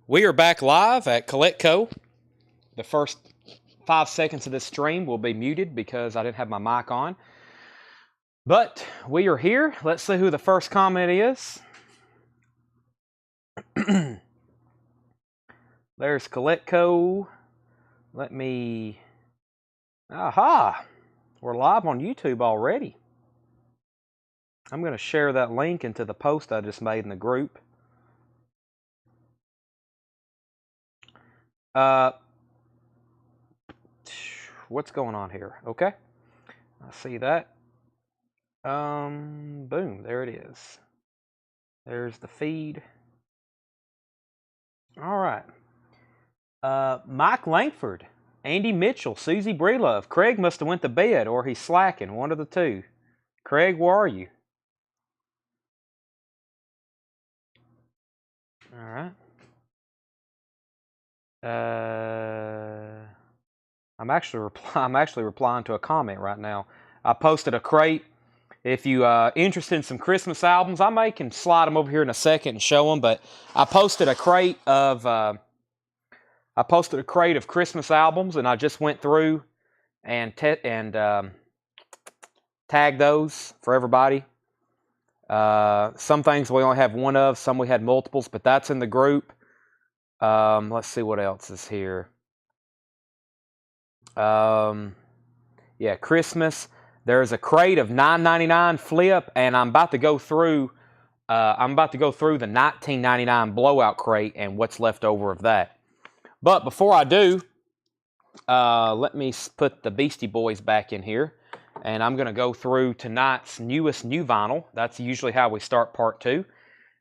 We are back live at CollectCo. The first 5 seconds of this stream will be muted because I didn't have my mic on. But we are here. Let's see who the first comment is. There's CollectCo. Let me... Aha! We're live on YouTube already. I'm going to share that link into the post I just made in the group. What's going on here? Okay, I see that. Boom, there it is. There's the feed. All right. Mike Langford, Andy Mitchell, Susie Breelove. Craig must have went to bed or he's slacking, one of the two. Craig, where are you? All right. I'm actually replying to a comment right now. I posted a crate. If you interested in some Christmas albums, I can slide them over here in a second and show them. But I posted a crate of Christmas albums, and I just went through and tagged those for everybody. Some things we only have one of, some we had multiples, but that's in the group. Let's see what else is here. Yeah, Christmas. There's a crate of $9.99 flip, and I'm about to go through the $19.99 blowout crate and what's left over of that. But before I do, let me put the Beastie Boys back in here, and I'm going to go through tonight's newest new vinyl. That's usually how we start part 2.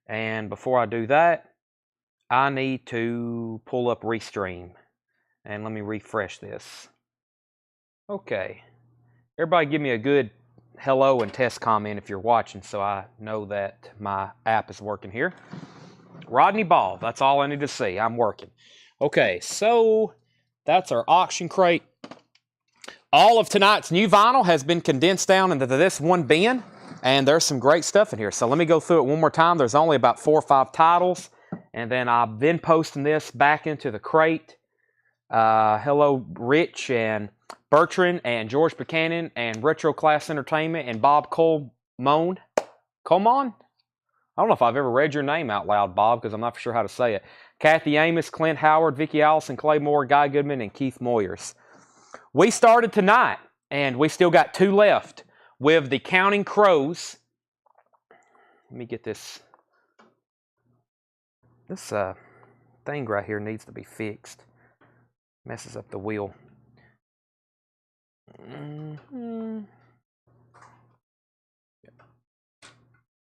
And before I do that, I need to pull up Restream, and let me refresh this. Okay. Everybody give me a good hello and test comment if you're watching so I know that my app is working here. Rodney Ball, that's all I need to see. I'm working. Okay, so that's our auction crate. All of tonight's new vinyl has been condensed down into this one bin, and there's some great stuff in here. So let me go through it one more time. There's only about 4 or 5 titles, and then I've been posting this back into the crate. Hello, Rich and Bertrand and George Buchanan and Retro Class Entertainment and Bob Colmon. Colmon? I don't know if I've ever read your name out loud, Bob, because I'm not sure how to say it. Kathy Amos, Clint Howard, Vicki Allison, Clay Moore, Guy Goodman, and Keith Moyers. We started tonight, and we still got 2 left with the Counting Crows. Let me get this. This thing right here needs to be fixed. Messes up the wheel.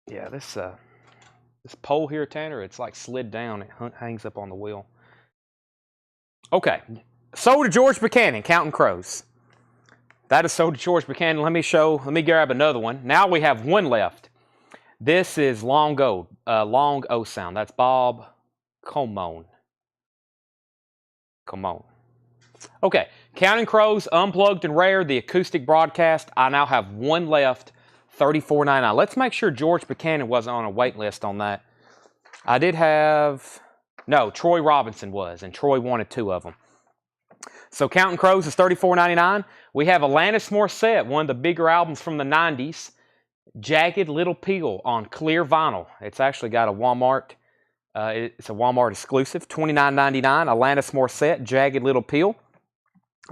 Yeah, this pole here, Tanner, it's like slid down. It hangs up on the wheel. Okay, sold to George Buchanan, Counting Crows. That is sold to George Buchanan. Let me grab another one. Now we have 1 left. This is Long O Sound. That's Bob Colmon. Come on. Okay, Counting Crows, Unplugged and Rare, the acoustic broadcast. I now have 1 left, $34.99. Let's make sure George Buchanan wasn't on a wait list on that. I did have... No, Troy Robinson was, and Troy wanted 2 of them. So Counting Crows is $34.99. We have Alanis Morissette, one of the bigger albums from the 90s. Jagged Little Pill on clear vinyl. It's actually got a Walmart... it's a Walmart exclusive, $29.99. Alanis Morissette, Jagged Little Pill.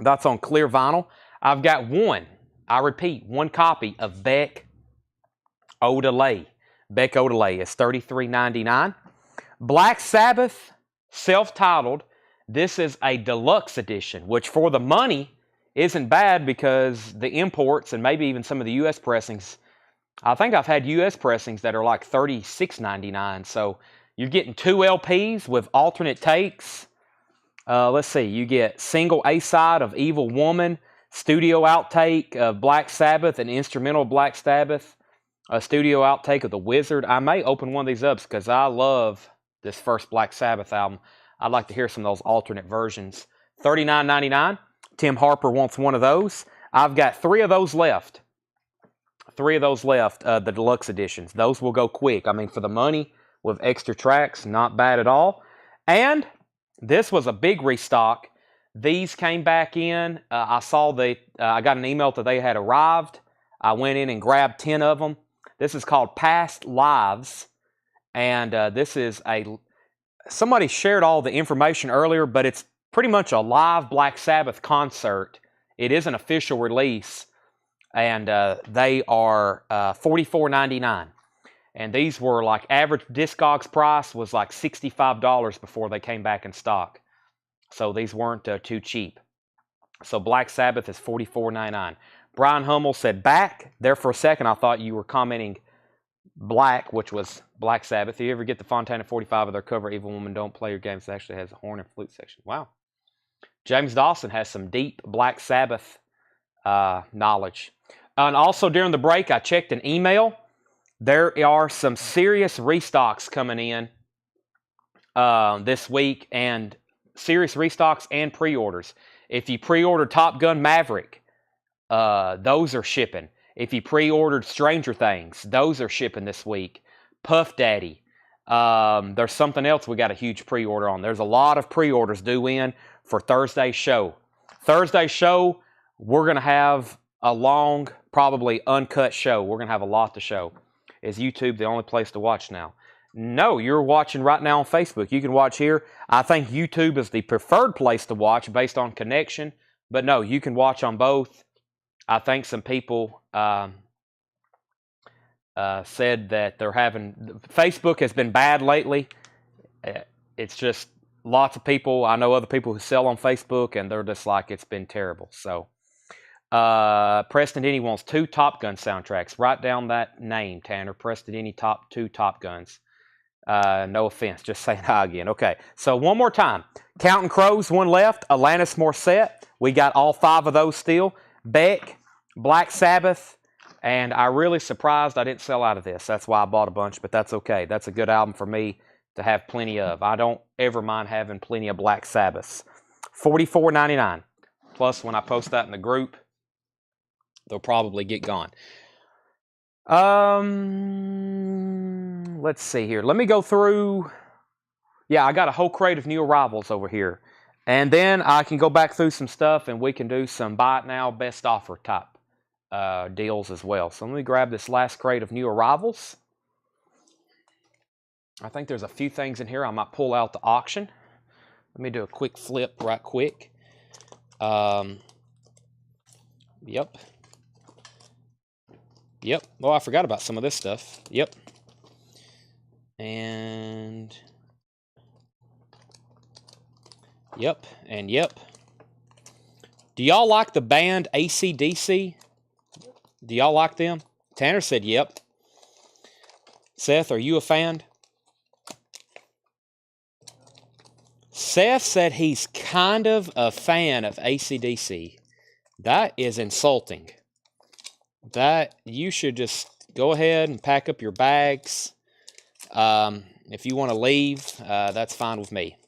That's on clear vinyl. I've got 1 copy of Beck Odelay. Beck Odelay is $33.99. Black Sabbath, self-titled. This is a deluxe edition, which for the money isn't bad because the imports and maybe even some of the U.S. pressings, I think I've had U.S. pressings that are like $36.99. So you're getting 2 LPs with alternate takes. Let's see, you get single A-side of Evil Woman, studio outtake of Black Sabbath, an instrumental Black Sabbath, a studio outtake of The Wizard. I may open one of these up because I love this first Black Sabbath album. I'd like to hear some of those alternate versions. $39.99. Tim Harper wants one of those. I've got 3 of those left. 3 of those left, the deluxe editions. Those will go quick. I mean, for the money with extra tracks, not bad at all. And This was a big restock. These came back in. I saw I got an email that they had arrived. I went in and grabbed 10 of them. This is called Past Lives. And this is somebody shared all the information earlier, but it's pretty much a live Black Sabbath concert. It is an official release. And they are $44.99. And these were like average Discogs price was like $65 before they came back in stock. So these weren't too cheap. So Black Sabbath is $44.99. Brian Hummel said back. There for a second I thought you were commenting Black, which was Black Sabbath. If you ever get the Fontana 45 of their cover, Evil Woman Don't Play Your Games, it actually has a horn and flute section. Wow. James Dawson has some deep Black Sabbath knowledge. And also during the break, I checked an email. There are some serious restocks coming in this week, and serious restocks and pre-orders. If you pre-ordered Top Gun Maverick, those are shipping. If you pre-ordered Stranger Things, those are shipping this week. Puff Daddy. There's something else we got a huge pre-order on. There's a lot of pre-orders due in for Thursday's show. Thursday's show, we're going to have a long, probably uncut show. We're going to have a lot to show. Is YouTube the only place to watch now? No, you're watching right now on Facebook. You can watch here. I think YouTube is the preferred place to watch based on connection. But no, you can watch on both. I think some people said that they're having... Facebook has been bad lately. It's just lots of people. I know other people who sell on Facebook, and they're just like, it's been terrible. So, Preston Denny wants 2 Top Gun soundtracks. Write down that name, Tanner. Preston Denny, 2 Top Guns. No offense, just saying hi again. Okay, so one more time. Counting Crows, 1 left. Alanis Morissette. We got all 5 of those still. Beck, Black Sabbath, and I'm really surprised I didn't sell out of this. That's why I bought a bunch, but that's okay. That's a good album for me to have plenty of. I don't ever mind having plenty of Black Sabbaths. $44.99. Plus, when I post that in the group, they'll probably get gone. Let's see here. Let me go through. Yeah, I got a whole crate of new arrivals over here. And then I can go back through some stuff and we can do some buy it now, best offer type deals as well. So let me grab this last crate of new arrivals. I think there's a few things in here I might pull out the auction. Let me do a quick flip right quick. Yep. Yep. Oh, I forgot about some of this stuff. Yep. And... Yep. And yep. Do y'all like the band AC/DC? Do y'all like them? Tanner said yep. Seth, are you a fan? Seth said he's kind of a fan of AC/DC. That is insulting. That you should just go ahead and pack up your bags. If you want to leave, that's fine with me.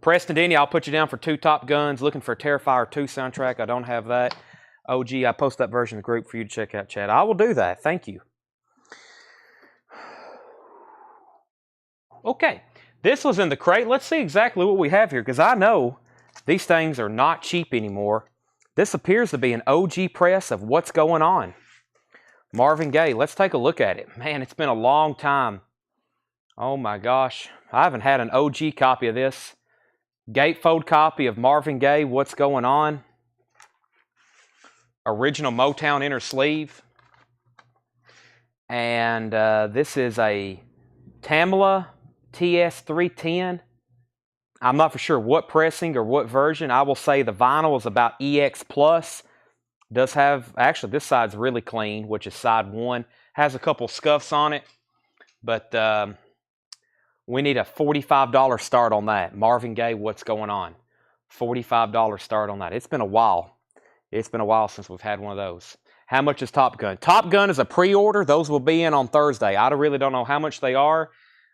Preston Denny, I'll put you down for 2 Top Guns. Looking for a Terrifier 2 soundtrack. I don't have that. OG, I post that version in the group for you to check out, Chad. I will do that. Thank you. Okay. This was in the crate. Let's see exactly what we have here, because I know these things are not cheap anymore. This appears to be an OG press of What's Going On. Marvin Gaye. Let's take a look at it. Man, it's been a long time. Oh my gosh. I haven't had an OG copy of this. Gatefold copy of Marvin Gaye, What's Going On. Original Motown inner sleeve. And this is a Tamla TS310. I'm not for sure what pressing or what version. I will say the vinyl is about EX Plus. Does have, actually this side's really clean, which is side 1. Has a couple scuffs on it. But we need a $45 start on that. Marvin Gaye, What's Going On. $45 start on that. It's been a while. It's been a while since we've had one of those. How much is Top Gun? Top Gun is a pre-order. Those will be in on Thursday. I really don't know how much they are.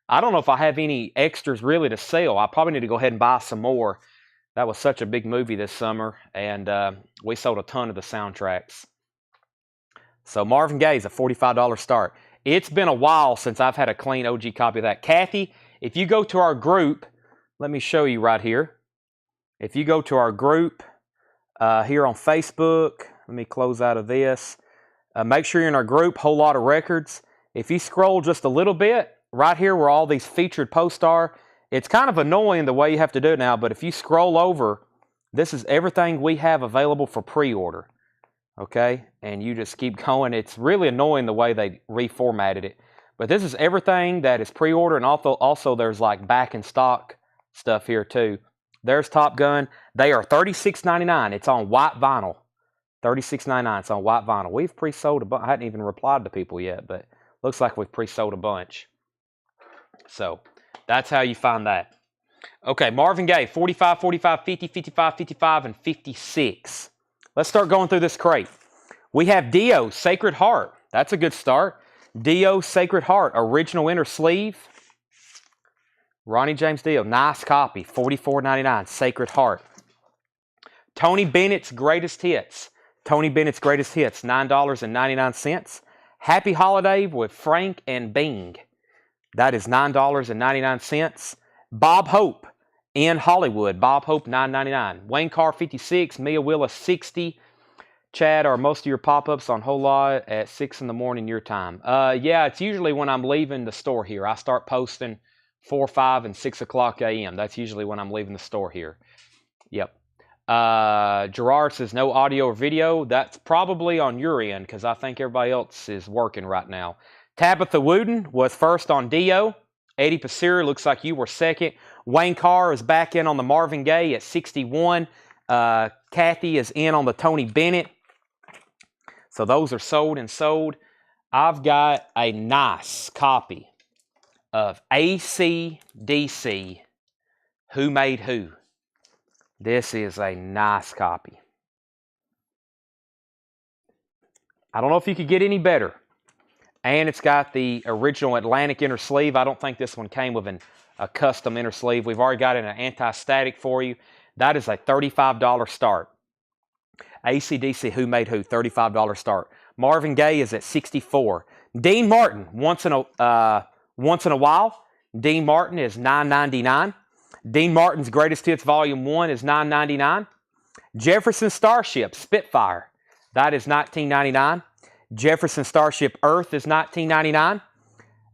I don't know if I have any extras really to sell. I probably need to go ahead and buy some more. That was such a big movie this summer, and we sold a ton of the soundtracks. So Marvin Gaye is a $45 start. It's been a while since I've had a clean OG copy of that. Kathy, If you go to our group, let me show you right here. If you go to our group here on Facebook, let me close out of this. Make sure you're in our group, Whole Lot of Records. If you scroll just a little bit, right here where all these featured posts are, it's kind of annoying the way you have to do it now, but if you scroll over, this is everything we have available for pre-order. Okay, and you just keep going. It's really annoying the way they reformatted it. But this is everything that is pre-order, and also there's like back in stock stuff here too. There's Top Gun. They are $36.99. It's on white vinyl. $36.99. It's on white vinyl. We've pre-sold a bunch. I hadn't even replied to people yet, but looks like we've pre-sold a bunch. So that's how you find that. Okay, Marvin Gaye, 45, 45, 50, 55, 55, and 56. Let's start going through this crate. We have Dio, Sacred Heart. That's a good start. Dio, Sacred Heart, original inner sleeve. Ronnie James Dio, nice copy, $44.99, Sacred Heart. Tony Bennett's Greatest Hits. Tony Bennett's Greatest Hits, $9.99. Happy Holiday with Frank and Bing. That is $9.99. Bob Hope in Hollywood. Bob Hope, $9.99. Wayne Carr, 56. Mia Willis, 60. Chad, are most of your pop-ups on Whole Lot at 6 in the morning your time? Yeah, it's usually when I'm leaving the store here. I start posting 4, 5, and 6 o'clock a.m. That's usually when I'm leaving the store here. Yep. Gerard says no audio or video. That's probably on your end because I think everybody else is working right now. Tabitha Wooden was first on Dio. Eddie Pasir, looks like you were second. Wayne Carr is back in on the Marvin Gaye at 61. Kathy is in on the Tony Bennett. So those are sold and sold. I've got a nice copy of AC/DC, Who Made Who. This is a nice copy. I don't know if you could get any better. And it's got the original Atlantic inner sleeve. I don't think this one came with a custom inner sleeve. We've already got it in an anti-static for you. That is a $35 start. AC/DC, Who Made Who, $35 start. Marvin Gaye is at 64. Dean Martin, once in a while. Dean Martin is $9.99. Dean Martin's Greatest Hits Volume 1 is $9.99. Jefferson Starship, Spitfire, that is $19.99. Jefferson Starship Earth is $19.99.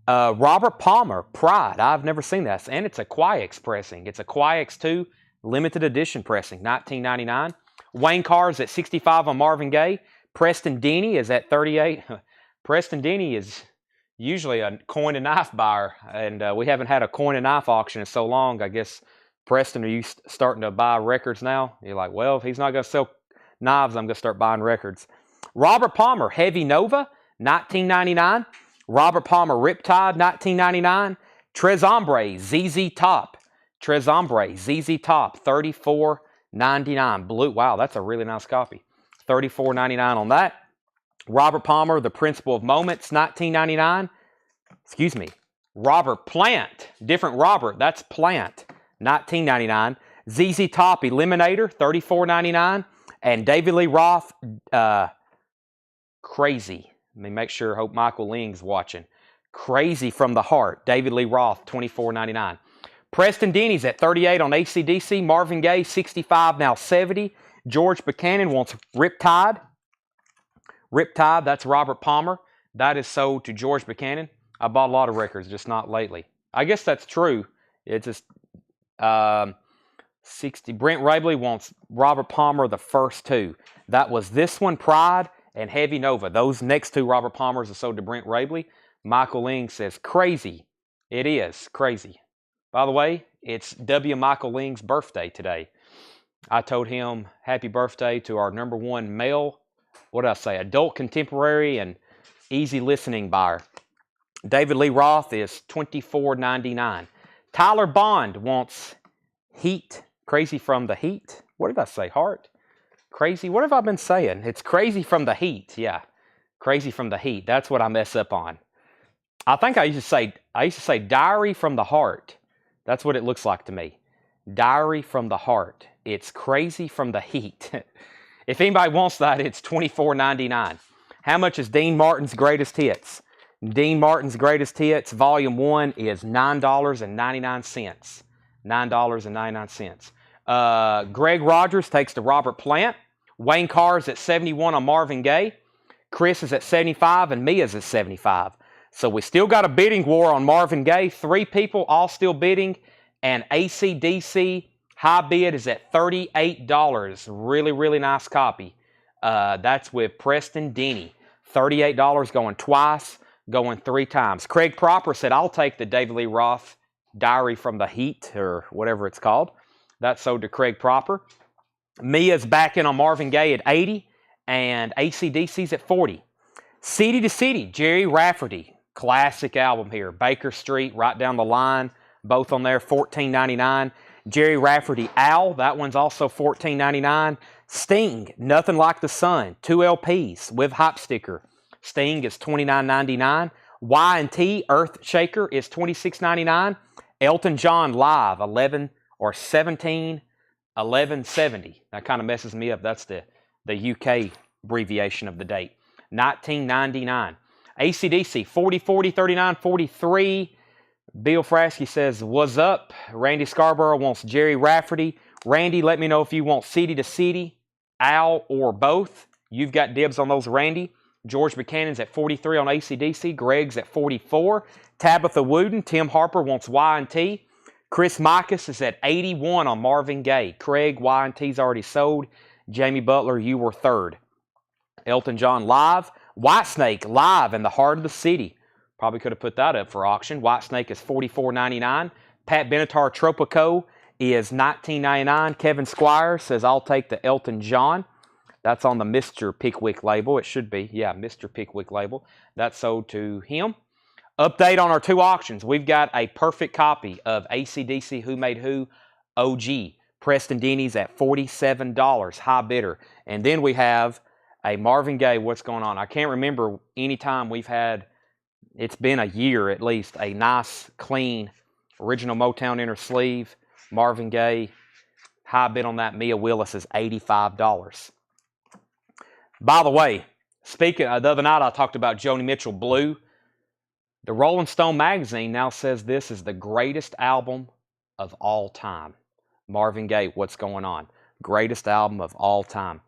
Robert Palmer, Pride. I've never seen that. And it's a Quiax pressing. It's a Quiax 2 limited edition pressing, $19.99. Wayne Carr is at 65 on Marvin Gaye. Preston Denny is at 38. Preston Denny is usually a coin and knife buyer, and we haven't had a coin and knife auction in so long. I guess, Preston, are you starting to buy records now? You're like, well, if he's not going to sell knives, I'm going to start buying records. Robert Palmer, Heavy Nova, $19.99. Robert Palmer, Riptide, $19.99. Tres Hombres, ZZ Top. Tres Hombres, ZZ Top, $34.99. Blue, wow, that's a really nice copy. $34.99 on that. Robert Palmer, The Principle of Moments, $19.99. Excuse me. Robert Plant, different Robert, that's Plant, $19.99. ZZ Top, Eliminator, $34.99. And David Lee Roth, Crazy. Let me make sure, hope Michael Ling's watching. Crazy from the Heart, David Lee Roth, $24.99. Preston Denny's at 38 on AC/DC. Marvin Gaye, 65, now 70. George Buchanan wants Riptide. Riptide, that's Robert Palmer. That is sold to George Buchanan. I bought a lot of records, just not lately. I guess that's true. It's just 60. Brent Rabley wants Robert Palmer, the first two. That was this one, Pride, and Heavy Nova. Those next two Robert Palmers are sold to Brent Rabley. Michael Ling says, crazy. It is crazy. By the way, it's W. Michael Ling's birthday today. I told him happy birthday to our #1 male, what did I say, adult contemporary and easy listening buyer. David Lee Roth is $24.99. Tyler Bond wants Heat, Crazy from the Heat. What did I say, Heart? Crazy, what have I been saying? It's Crazy from the Heat, yeah. Crazy from the Heat, that's what I mess up on. I think I used to say Diary from the Heart. That's what it looks like to me. Diary from the Heart. It's Crazy from the Heat. If anybody wants that, it's $24.99. How much is Dean Martin's Greatest Hits? Dean Martin's Greatest Hits, Volume 1 is $9.99. $9.99. Greg Rogers takes to Robert Plant. Wayne Carr's at 71 on Marvin Gaye. Chris is at 75 and Mia's at 75. So we still got a bidding war on Marvin Gaye. 3 people all still bidding. And AC/DC high bid is at $38. Really, really nice copy. That's with Preston Denny. $38 going twice, going 3 times. Craig Proper said, I'll take the David Lee Roth Diary from the Heat, or whatever it's called. That's sold to Craig Proper. Mia's back in on Marvin Gaye at 80, and AC/DC's at 40. City to City, Jerry Rafferty. Classic album here. Baker Street, right down the line. Both on there, $14.99. Jerry Rafferty, Owl. That one's also $14.99. Sting, Nothing Like the Sun. 2 LPs with hype sticker. Sting is $29.99. Y&T, Earth Shaker, is $26.99. Elton John Live, 11/17/11/70. That kind of messes me up. That's the UK abbreviation of the date. $19.99. AC/DC, 40, 40, 39, 43. Bill Frasky says, what's up? Randy Scarborough wants Jerry Rafferty. Randy, let me know if you want City to City, Al, or both. You've got dibs on those, Randy. George Buchanan's at 43 on AC/DC. Greg's at 44. Tabitha Wooden, Tim Harper wants Y&T. Chris Micus is at 81 on Marvin Gaye. Craig, Y&T's already sold. Jamie Butler, you were third. Elton John Live. Whitesnake Live in the Heart of the City. Probably could have put that up for auction. Whitesnake is $44.99. Pat Benatar Tropico is $19.99. Kevin Squires says, I'll take the Elton John. That's on the Mr. Pickwick label. It should be. Yeah, Mr. Pickwick label. That's sold to him. Update on our 2 auctions. We've got a perfect copy of AC/DC Who Made Who OG. Preston Denny's at $47. High bidder. And then we have a Marvin Gaye, What's Going On. I can't remember any time we've had, it's been a year at least, a nice, clean, original Motown inner sleeve. Marvin Gaye. High bid on that. Mia Willis is $85. By the way, speaking the other night, I talked about Joni Mitchell Blue. The Rolling Stone magazine now says this is the greatest album of all time. Marvin Gaye, What's Going On? Greatest album of all time.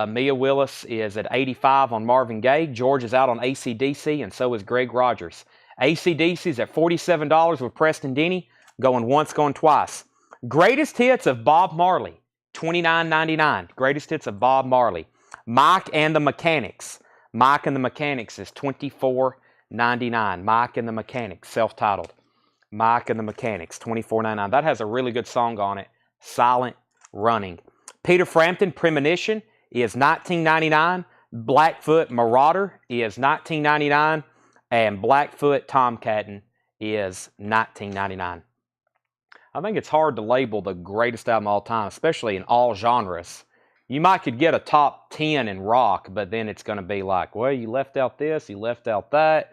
Mia Willis is at 85 on Marvin Gaye. George is out on AC/DC, and so is Greg Rogers. AC/DC is at $47 with Preston Denny, going once, going twice. Greatest Hits of Bob Marley, $29.99. Greatest Hits of Bob Marley. Mike and the Mechanics. Mike and the Mechanics is $24.99. Mike and the Mechanics, self-titled. Mike and the Mechanics, $24.99. That has a really good song on it, Silent Running. Peter Frampton, Premonition, is $19.99. Blackfoot Marauder is $19.99. And Blackfoot Tomcattin is $19.99. I think it's hard to label the greatest album of all time, especially in all genres. You might could get a top 10 in rock, but then it's going to be like, well, you left out this, you left out that.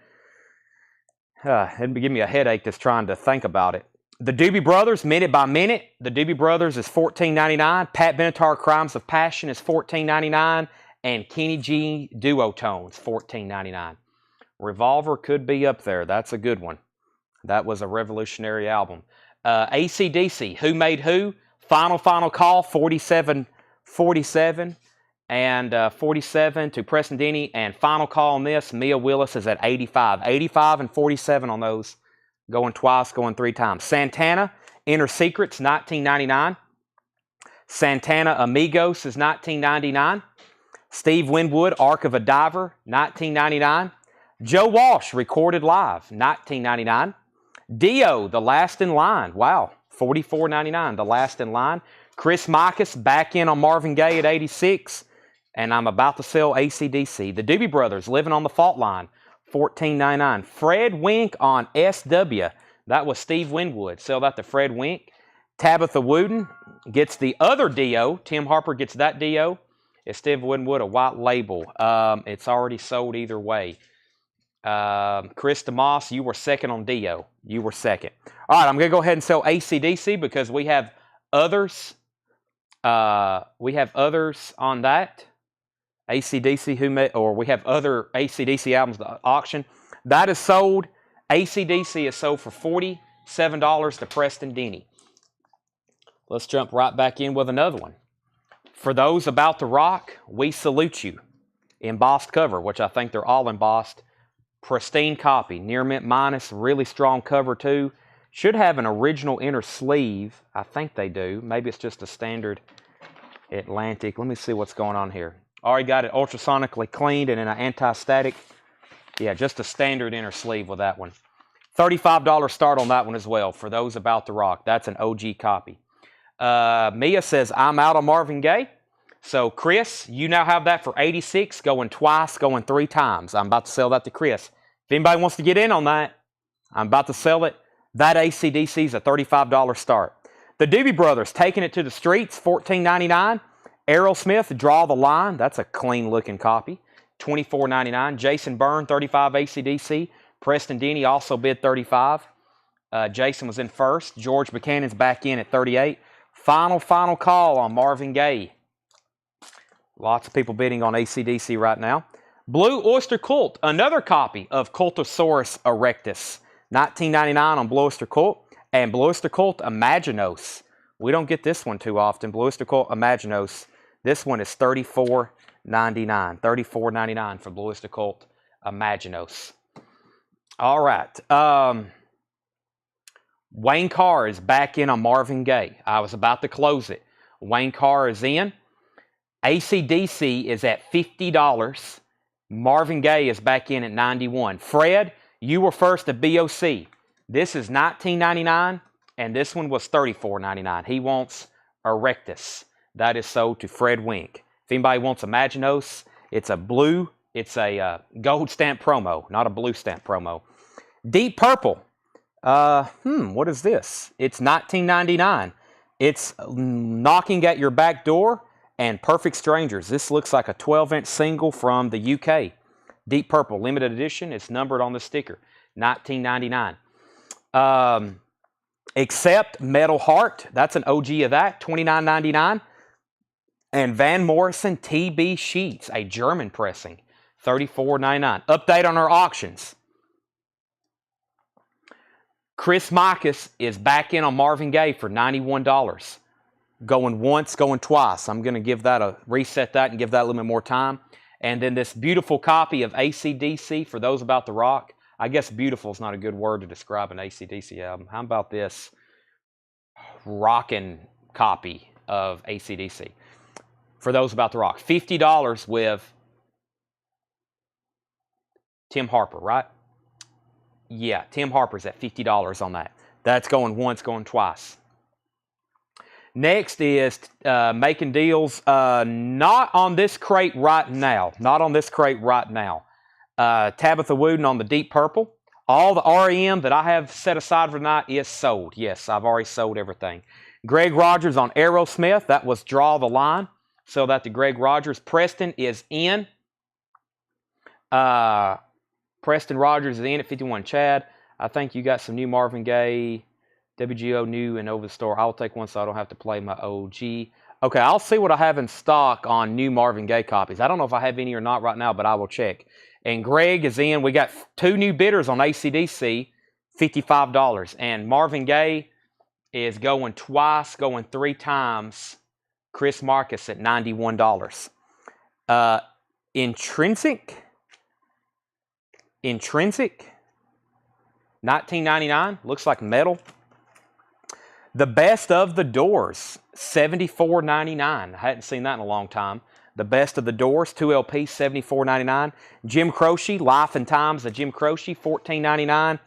It'd give me a headache just trying to think about it. The Doobie Brothers, Minute by Minute. The Doobie Brothers is $14.99. Pat Benatar, Crimes of Passion is $14.99. And Kenny G Duotones, $14.99. Revolver could be up there. That's a good one. That was a revolutionary album. AC/DC, Who Made Who? Final Call, 47 and 47 to Preston Denny, and final call on this, Mia Willis is at 85. 85 and 47 on those, going twice, going 3 times. Santana, Inner Secrets, $19.99. Santana Amigos is $19.99. Steve Winwood, Ark of a Diver, $19.99. Joe Walsh, Recorded Live, $19.99. Dio, The Last in Line, wow, $44.99, The Last in Line. Chris Micus back in on Marvin Gaye at 86. And I'm about to sell AC/DC. The Doobie Brothers, Living on the Fault Line, $14.99. Fred Wink on SW. That was Steve Winwood. Sell that to Fred Wink. Tabitha Wooden gets the other Dio. Tim Harper gets that Dio. It's Steve Winwood, a white label. It's already sold either way. Chris DeMoss, you were second on Dio. You were second. All right, I'm going to go ahead and sell AC/DC because we have others. We have others on that. AC/DC we have other AC/DC albums to auction. That is sold. AC/DC is sold for $47 to Preston Denny. Let's jump right back in with another one. For those about to rock, we salute you. Embossed cover, which I think they're all embossed. Pristine copy. Near mint minus. Really strong cover too. Should have an original inner sleeve. I think they do. Maybe it's just a standard Atlantic. Let me see what's going on here. Already got it ultrasonically cleaned and in an anti-static. Yeah, just a standard inner sleeve with that one. $35 start on that one as well for those about to rock. That's an OG copy. Mia says, I'm out on Marvin Gaye. So, Chris, you now have that for $86, going twice, going 3 times. I'm about to sell that to Chris. If anybody wants to get in on that, I'm about to sell it. That AC/DC is a $35 start. The Doobie Brothers, taking it to the streets, $14.99. Aerosmith, Draw the Line. That's a clean-looking copy. $24.99. Jason Byrne, 35 AC/DC. Preston Denny also bid 35. Jason was in first. George Buchanan's back in at 38. Final call on Marvin Gaye. Lots of people bidding on AC/DC right now. Blue Oyster Cult, another copy of Cultosaurus erectus. $19.99 on Blue Oyster Cult. And Blue Oyster Cult Imaginos. We don't get this one too often. Blue Oyster Cult Imaginos. This one is $34.99. $34.99 for Blue Oyster Cult Imaginos. All right. Wayne Carr is back in on Marvin Gaye. I was about to close it. Wayne Carr is in. AC/DC is at $50. Marvin Gaye is back in at $91. Fred, you were first at BOC. This is $19.99, and this one was $34.99. He wants erectus. That is sold to Fred Wink. If anybody wants Imaginos, it's a blue, it's a gold stamp promo, not a blue stamp promo. Deep Purple. What is this? It's $19.99. It's Knocking at Your Back Door and Perfect Strangers. This looks like a 12-inch single from the UK. Deep Purple, limited edition. It's numbered on the sticker. $19.99. Except Metal Heart. That's an OG of that. $29.99. And Van Morrison TB Sheets, a German pressing. $34.99. Update on our auctions. Chris Mikas is back in on Marvin Gaye for $91. Going once, going twice. I'm going to give that reset that and give that a little bit more time. And then this beautiful copy of AC/DC for those about to rock. I guess beautiful is not a good word to describe an AC/DC album. How about this rockin' copy of AC/DC for those about to rock? $50 with Tim Harper, right? Yeah, Tim Harper's at $50 on that. That's going once, going twice. Next is making deals, not on this crate right now. Not on this crate right now. Tabitha Wooden on the Deep Purple. All the REM that I have set aside for tonight is sold. Yes, I've already sold everything. Greg Rogers on Aerosmith. That was Draw the Line. So that the Greg Rogers. Preston is in. Preston Rogers is in at 51. Chad, I think you got some new Marvin Gaye, WGO new and over the store. I'll take one so I don't have to play my OG. Okay, I'll see what I have in stock on new Marvin Gaye copies. I don't know if I have any or not right now, but I will check. And Greg is in. We got 2 new bidders on AC/DC, $55. And Marvin Gaye is going twice, going 3 times. Chris Marcus at $91. Intrinsic, $19.99. Looks like metal. The Best of the Doors, $74.99. I hadn't seen that in a long time. The Best of the Doors, 2 LP, $74.99. Jim Croce, Life and Times of Jim Croce, $14.99.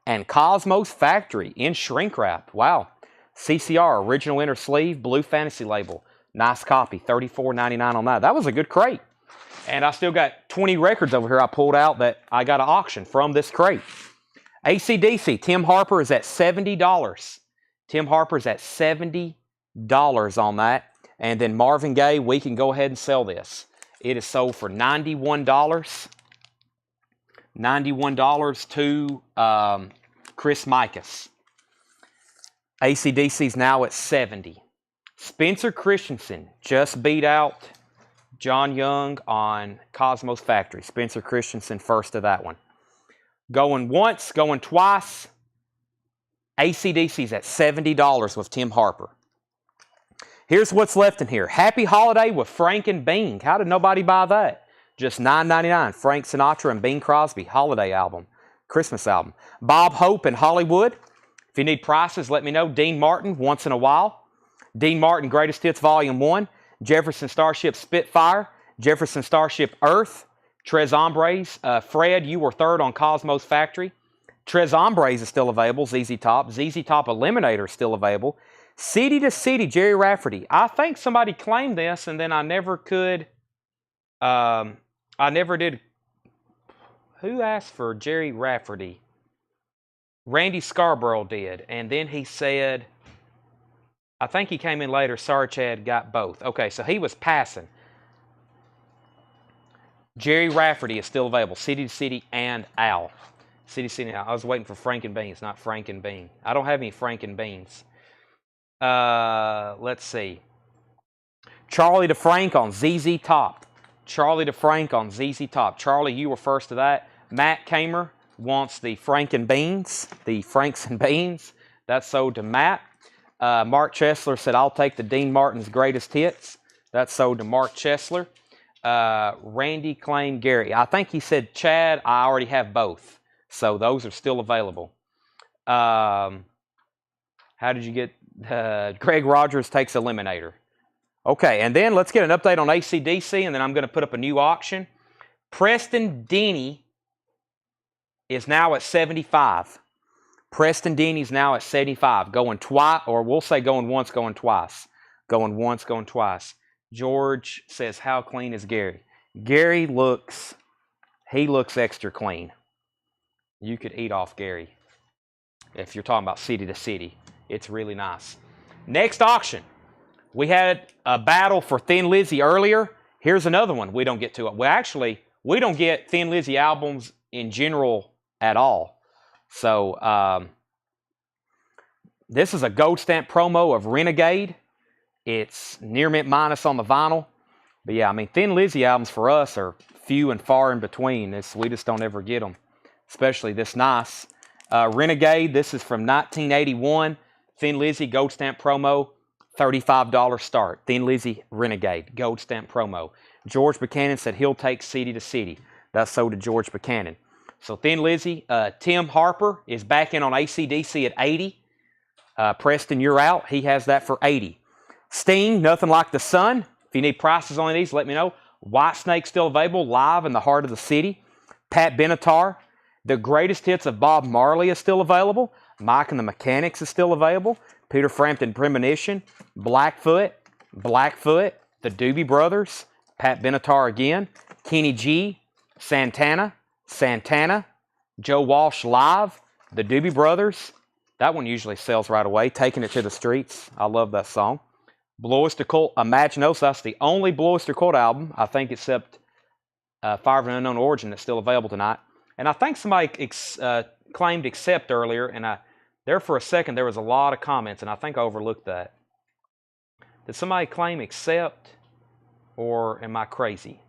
And Cosmos Factory in shrink wrap. Wow. CCR, original inner sleeve, blue fantasy label. Nice copy, $34.99 on that. That was a good crate. And I still got 20 records over here I pulled out that I got an auction from this crate. AC/DC, Tim Harper is at $70. Tim Harper's at $70 on that. And then Marvin Gaye, we can go ahead and sell this. It is sold for $91. $91 to Chris Mikas. AC/DC's now at $70. Spencer Christensen just beat out John Young on Cosmos Factory. Spencer Christensen first of that one. Going once, going twice. AC/DC's at $70 with Tim Harper. Here's what's left in here. Happy Holiday with Frank and Bean. How did nobody buy that? Just $9.99. Frank Sinatra and Bing Crosby holiday album, Christmas album. Bob Hope in Hollywood. If you need prices, let me know. Dean Martin, Once in a While. Dean Martin, Greatest Hits Volume 1. Jefferson Starship Spitfire. Jefferson Starship Earth. Tres Hombres. Fred, You Were Third on Cosmos Factory. Tres Hombres is still available. ZZ Top. ZZ Top Eliminator is still available. City to City, Jerry Rafferty. I think somebody claimed this, and then I never could. I never did. Who asked for Jerry Rafferty? Randy Scarborough did, and then he said, I think he came in later. Sorry, Chad, got both. Okay, so he was passing. Jerry Rafferty is still available. City to City and Al. City to City. I was waiting for Frank and Beans, not Frank and Bean. I don't have any Frank and Beans. Let's see. Charlie DeFrank on ZZ Top. Charlie DeFrank on ZZ Top. Charlie, you were first to that. Matt Kamer wants the Frank and Beans. The Franks and Beans. That's sold to Matt. Mark Chesler said, I'll take the Dean Martin's Greatest Hits. That's sold to Mark Chesler. Randy claimed Gary. I think he said, Chad, I already have both. So those are still available. How did you get... Greg Rogers takes Eliminator. Okay, and then let's get an update on AC/DC, and then I'm going to put up a new auction. Preston Denny is now at 75. Preston Denny's now at 75. Going twice, or we'll say going once, going twice. Going once, going twice. George says, how clean is Gary? Gary looks extra clean. You could eat off Gary if you're talking about city to city. It's really nice. Next auction. We had a battle for Thin Lizzy earlier. Here's another one we don't get to. Well, actually, we don't get Thin Lizzy albums in general at all. So, this is a gold stamp promo of Renegade. It's near mint minus on the vinyl. But yeah, I mean, Thin Lizzy albums for us are few and far in between. We just don't ever get them, especially this nice. Renegade, this is from 1981. Thin Lizzy gold stamp promo, $35 start. Thin Lizzy Renegade gold stamp promo. George Buchanan said he'll take City to City. That's sold to George Buchanan. So Thin Lizzy, Tim Harper is back in on AC/DC at 80. Preston, you're out. He has that for 80. Sting, Nothing Like the Sun. If you need prices on these, let me know. Whitesnake still available, live in the heart of the city. Pat Benatar, The Greatest Hits of Bob Marley is still available. Mike and the Mechanics is still available. Peter Frampton Premonition. Blackfoot. The Doobie Brothers. Pat Benatar again. Kenny G. Santana. Joe Walsh Live. The Doobie Brothers. That one usually sells right away. Taking It to the Streets. I love that song. Blue Oyster Cult Imaginos. That's the only Blue Oyster Cult album, I think, except Fire of an Unknown Origin, that's still available tonight. And I think somebody claimed accept earlier, and there for a second there was a lot of comments, and I think I overlooked that. Did somebody claim accept, or am I crazy?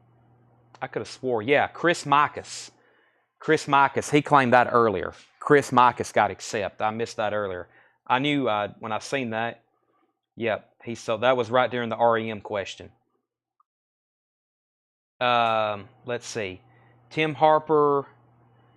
I could have swore. Yeah, Chris Micus, he claimed that earlier. Chris Micus got accept. I missed that earlier. I knew when I seen that. Yep, so that was right during the REM question. Let's see. Tim Harper.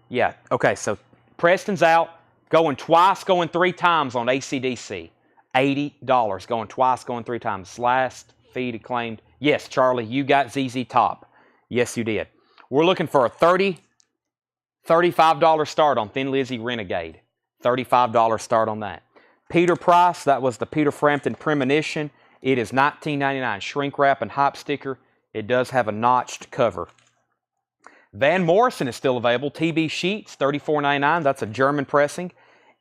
Yeah, okay, so Preston's out. Going twice, going three times on AC/DC. $80. Going twice, going three times. Last feed acclaimed. Yes, Charlie, you got ZZ Top. Yes, you did. We're looking for a $35 start on Thin Lizzy Renegade. $35 start on that. Peter Price, that was the Peter Frampton Premonition. It is $19.99. Shrink wrap and hype sticker. It does have a notched cover. Van Morrison is still available. TB Sheets, $34.99. That's a German pressing.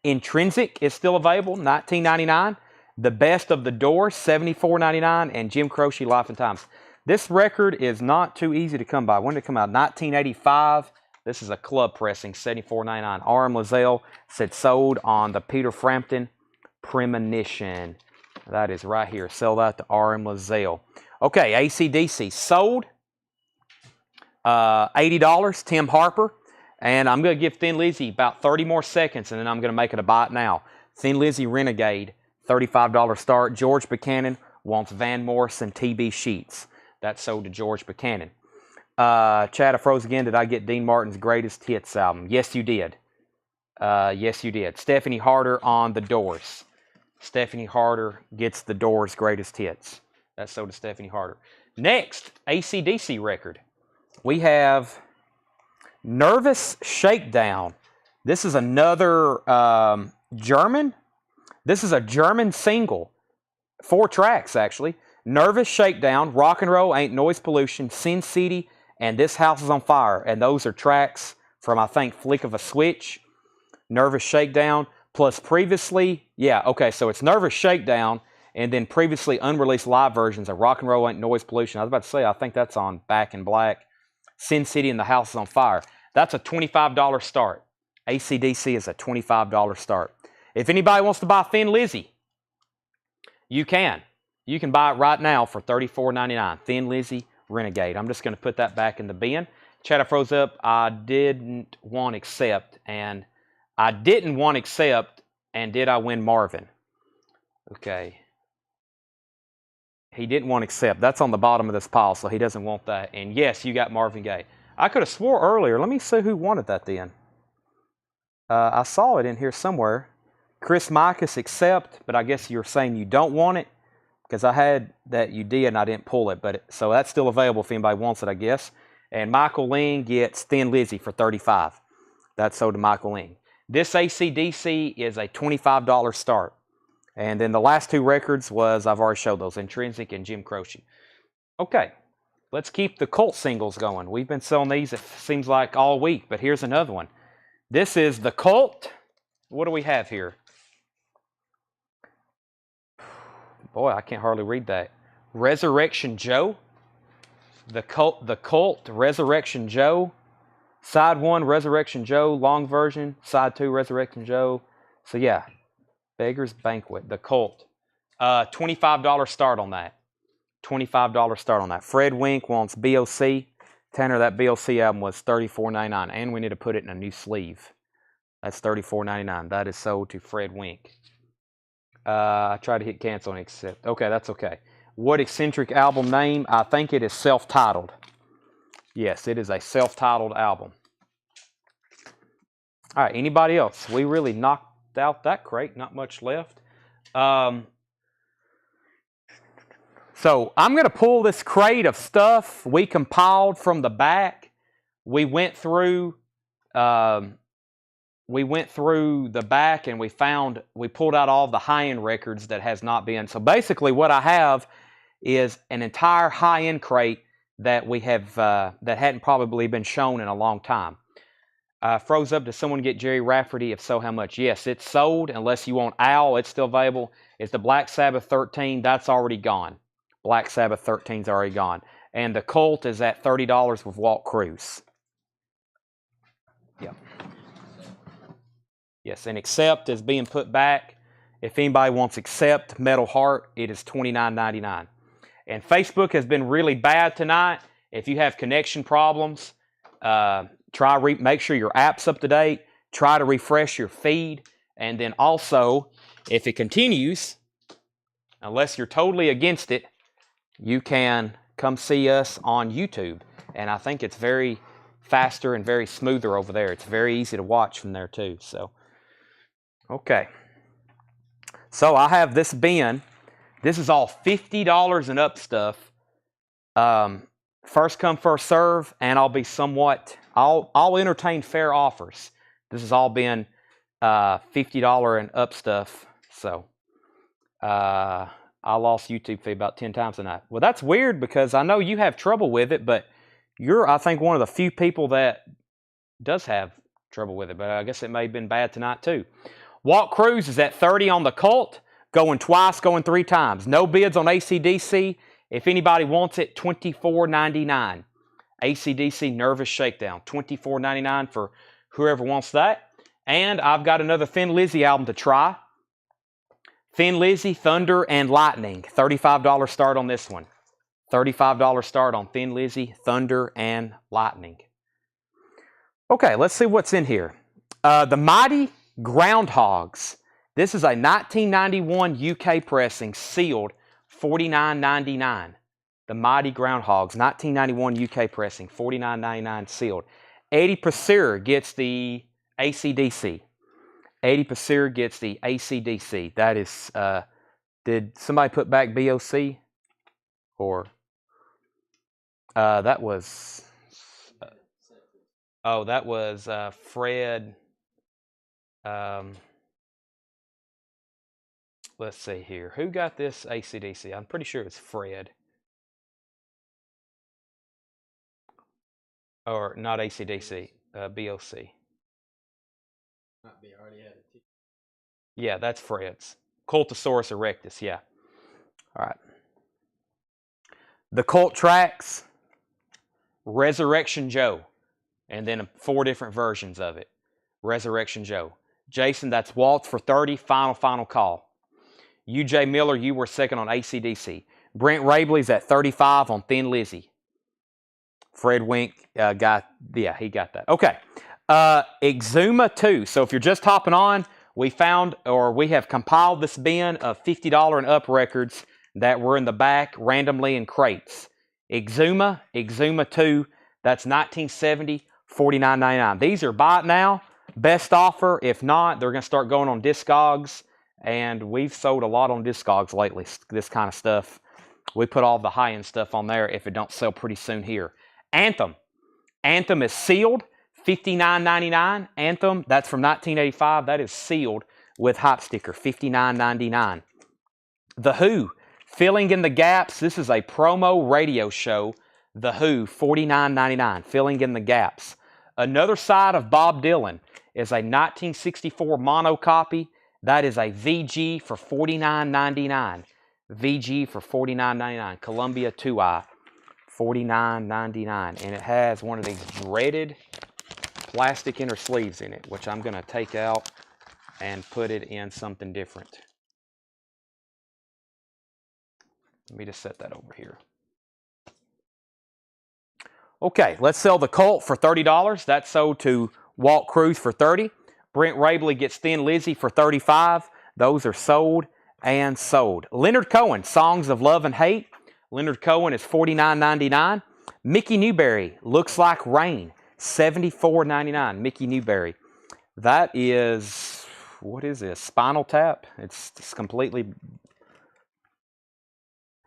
Intrinsic is still available, $19.99. The Best of the Doors, $74.99. And Jim Croce, Life and Times. This record is not too easy to come by. When did it come out? 1985. This is a club pressing, $74.99. R.M. Lazelle said sold on the Peter Frampton Premonition. That is right here. Sell that to R.M. Lazelle. Okay, AC/DC sold. $80. Tim Harper. And I'm going to give Thin Lizzy about 30 more seconds, and then I'm going to make it a buy it now. Thin Lizzy Renegade, $35 start. George Buchanan wants Van Morrison TB Sheets. That's sold to George Buchanan. Chad, I froze again. Did I get Dean Martin's Greatest Hits album? Yes, you did. Yes, you did. Stephanie Harder on The Doors. Stephanie Harder gets The Doors' Greatest Hits. That's sold to Stephanie Harder. Next, AC/DC record. We have Nervous Shakedown. This is another German. This is a German single. 4 tracks, actually. Nervous Shakedown, Rock and Roll Ain't Noise Pollution, Sin City, and This House is on Fire. And those are tracks from, I think, Flick of a Switch. Nervous Shakedown, plus previously, yeah, okay, so it's Nervous Shakedown, and then previously unreleased live versions of Rock and Roll Ain't Noise Pollution. I was about to say, I think that's on Back in Black. Sin City and The House is on Fire. That's a $25 start. AC/DC is a $25 start. If anybody wants to buy Thin Lizzy, you can. You can buy it right now for $34.99. Thin Lizzy Renegade. I'm just going to put that back in the bin. Chad, I froze up. I didn't want accept, and I didn't want accept, and did I win Marvin? Okay. He didn't want accept. That's on the bottom of this pile, so he doesn't want that. And yes, you got Marvin Gaye. I could have swore earlier. Let me see who wanted that then. I saw it in here somewhere. Chris Micus, accept, but I guess you're saying you don't want it because I had that you did and I didn't pull it. So that's still available if anybody wants it, I guess. And Michael Ling gets Thin Lizzy for $35. That's sold to Michael Ling. This AC/DC is a $25 start. And then the last 2 records was, I've already showed those, Intrinsic and Jim Croce. Okay, let's keep the cult singles going. We've been selling these, it seems like, all week, but here's another one. This is The Cult. What do we have here? Boy, I can't hardly read that. Resurrection Joe. The Cult, Resurrection Joe. Side 1, Resurrection Joe, long version. Side 2, Resurrection Joe. So yeah, Beggar's Banquet, The Cult. $25 start on that. $25 start on that. Fred Wink wants BOC. Tanner, that BOC album was $34.99, and we need to put it in a new sleeve. That's $34.99. That is sold to Fred Wink. I tried to hit cancel and accept. Okay, that's okay. What eccentric album name? I think it is self-titled. Yes, it is a self-titled album. All right, anybody else? We really knocked out that crate. Not much left. So I'm going to pull this crate of stuff we compiled from the back. We went through the back and we pulled out all the high-end records that has not been. So basically what I have is an entire high-end crate that we have that hadn't probably been shown in a long time. Froze up. Does someone get Jerry Rafferty? If so, how much? Yes, it's sold. Unless you want Owl, it's still available. It's the Black Sabbath 13. That's already gone. Black Sabbath 13 is already gone. And the Cult is at $30 with Walt Cruz. Yep. Yes, and Accept is being put back. If anybody wants Accept, Metal Heart, it is $29.99. And Facebook has been really bad tonight. If you have connection problems, make sure your app's up to date. Try to refresh your feed. And then also, if it continues, unless you're totally against it, you can come see us on YouTube. And I think it's very faster and very smoother over there. It's very easy to watch from there too. So, okay. So I have this bin. This is all $50 and up stuff. First come, first serve, and I'll entertain fair offers. This has all been $50 and up stuff. So I lost YouTube feed about 10 times tonight. Well, that's weird because I know you have trouble with it, but you're, I think, one of the few people that does have trouble with it. But I guess it may have been bad tonight too. Walt Cruz is at 30 on the Cult, going twice, going 3 times. No bids on AC/DC. If anybody wants it, $24.99. AC/DC Nervous Shakedown, $24.99 for whoever wants that. And I've got another Thin Lizzy album to try. Thin Lizzy, Thunder and Lightning. $35 start on this one. $35 start on Thin Lizzy, Thunder and Lightning. Okay, let's see what's in here. The Mighty Groundhogs. This is a 1991 UK pressing, sealed, $49.99. The Mighty Groundhogs, 1991 UK pressing, $49.99 sealed. Eddie Pasir gets the AC/DC. Eddie Pasir gets the AC/DC. That is, did somebody put back BOC? Or, that was, oh, that was Fred. Let's see here. Who got this AC/DC? I'm pretty sure it's Fred. Or not AC/DC, BOC. Might be already had it. Yeah, that's Fred's. Cultosaurus erectus, yeah. All right. The Cult Tracks, Resurrection Joe, and then 4 different versions of it. Resurrection Joe. Jason, that's Waltz for 30, final call. UJ Miller, you were second on AC/DC. Brent Rabley's at 35 on Thin Lizzy. Fred Wink he got that. Okay. Exuma 2. So if you're just hopping on, we have compiled this bin of $50 and up records that were in the back randomly in crates. Exuma 2, that's 1970, $49.99. These are buy it now, best offer. If not, they're going to start going on Discogs, and we've sold a lot on Discogs lately, this kind of stuff. We put all the high-end stuff on there if it don't sell pretty soon here. Anthem is sealed, $59.99. Anthem, that's from 1985. That is sealed with hop sticker, $59.99. The Who, Filling in the Gaps. This is a promo radio show. The Who, $49.99. Filling in the Gaps. Another Side of Bob Dylan is a 1964 mono copy. That is a VG for $49.99. VG for $49.99. Columbia 2i, $49.99. And it has one of these dreaded plastic inner sleeves in it, which I'm going to take out and put it in something different. Let me just set that over here. Okay, let's sell the Colt for $30. That's sold to Walt Cruz for $30. Brent Rabley gets Thin Lizzy for $35. Those are sold and sold. Leonard Cohen, Songs of Love and Hate. Leonard Cohen is $49.99. Mickey Newberry, Looks Like Rain, $74.99. Mickey Newberry. That is, what is this? Spinal Tap? It's completely,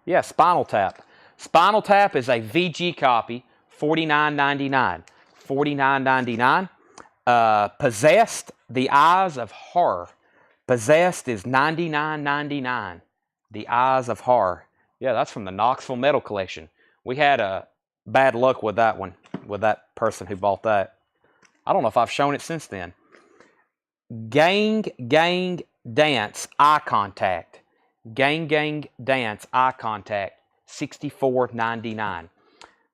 yeah, Spinal Tap. Spinal Tap is a VG copy, $49.99. $49.99. Possessed, The Eyes of Horror. Possessed is $99.99. The Eyes of Horror. Yeah, that's from the Knoxville Metal Collection. We had bad luck with that one, with that person who bought that. I don't know if I've shown it since then. Gang Dance, Eye Contact. Gang Dance, Eye Contact, $64.99.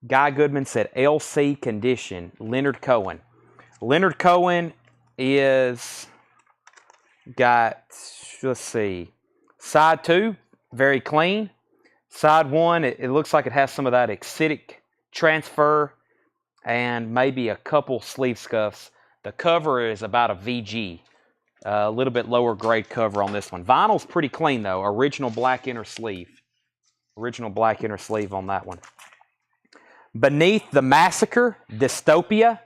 Guy Goodman said LC Condition, Leonard Cohen. Leonard Cohen is got, let's see, side 2, very clean. Side 1, it looks like it has some of that acidic transfer and maybe a couple sleeve scuffs. The cover is about a VG, a little bit lower grade cover on this one. Vinyl's pretty clean though, original black inner sleeve. Original black inner sleeve on that one. Beneath the Massacre, Dystopia,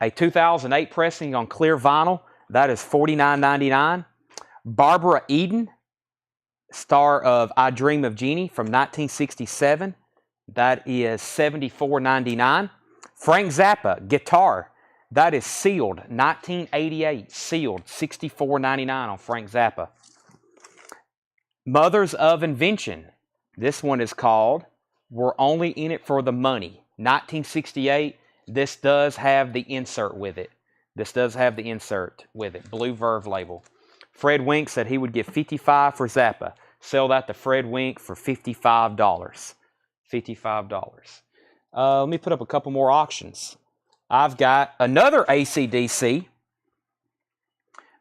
a 2008 pressing on clear vinyl. That is $49.99. Barbara Eden, star of I Dream of Jeannie from 1967. That is $74.99. Frank Zappa, Guitar. That is sealed, 1988. Sealed, $64.99 on Frank Zappa. Mothers of Invention. This one is called We're Only in It for the Money. 1968. This does have the insert with it. Blue Verve label. Fred Wink said he would give $55 for Zappa. Sell that to Fred Wink for $55. $55. Let me put up a couple more auctions. I've got another AC/DC.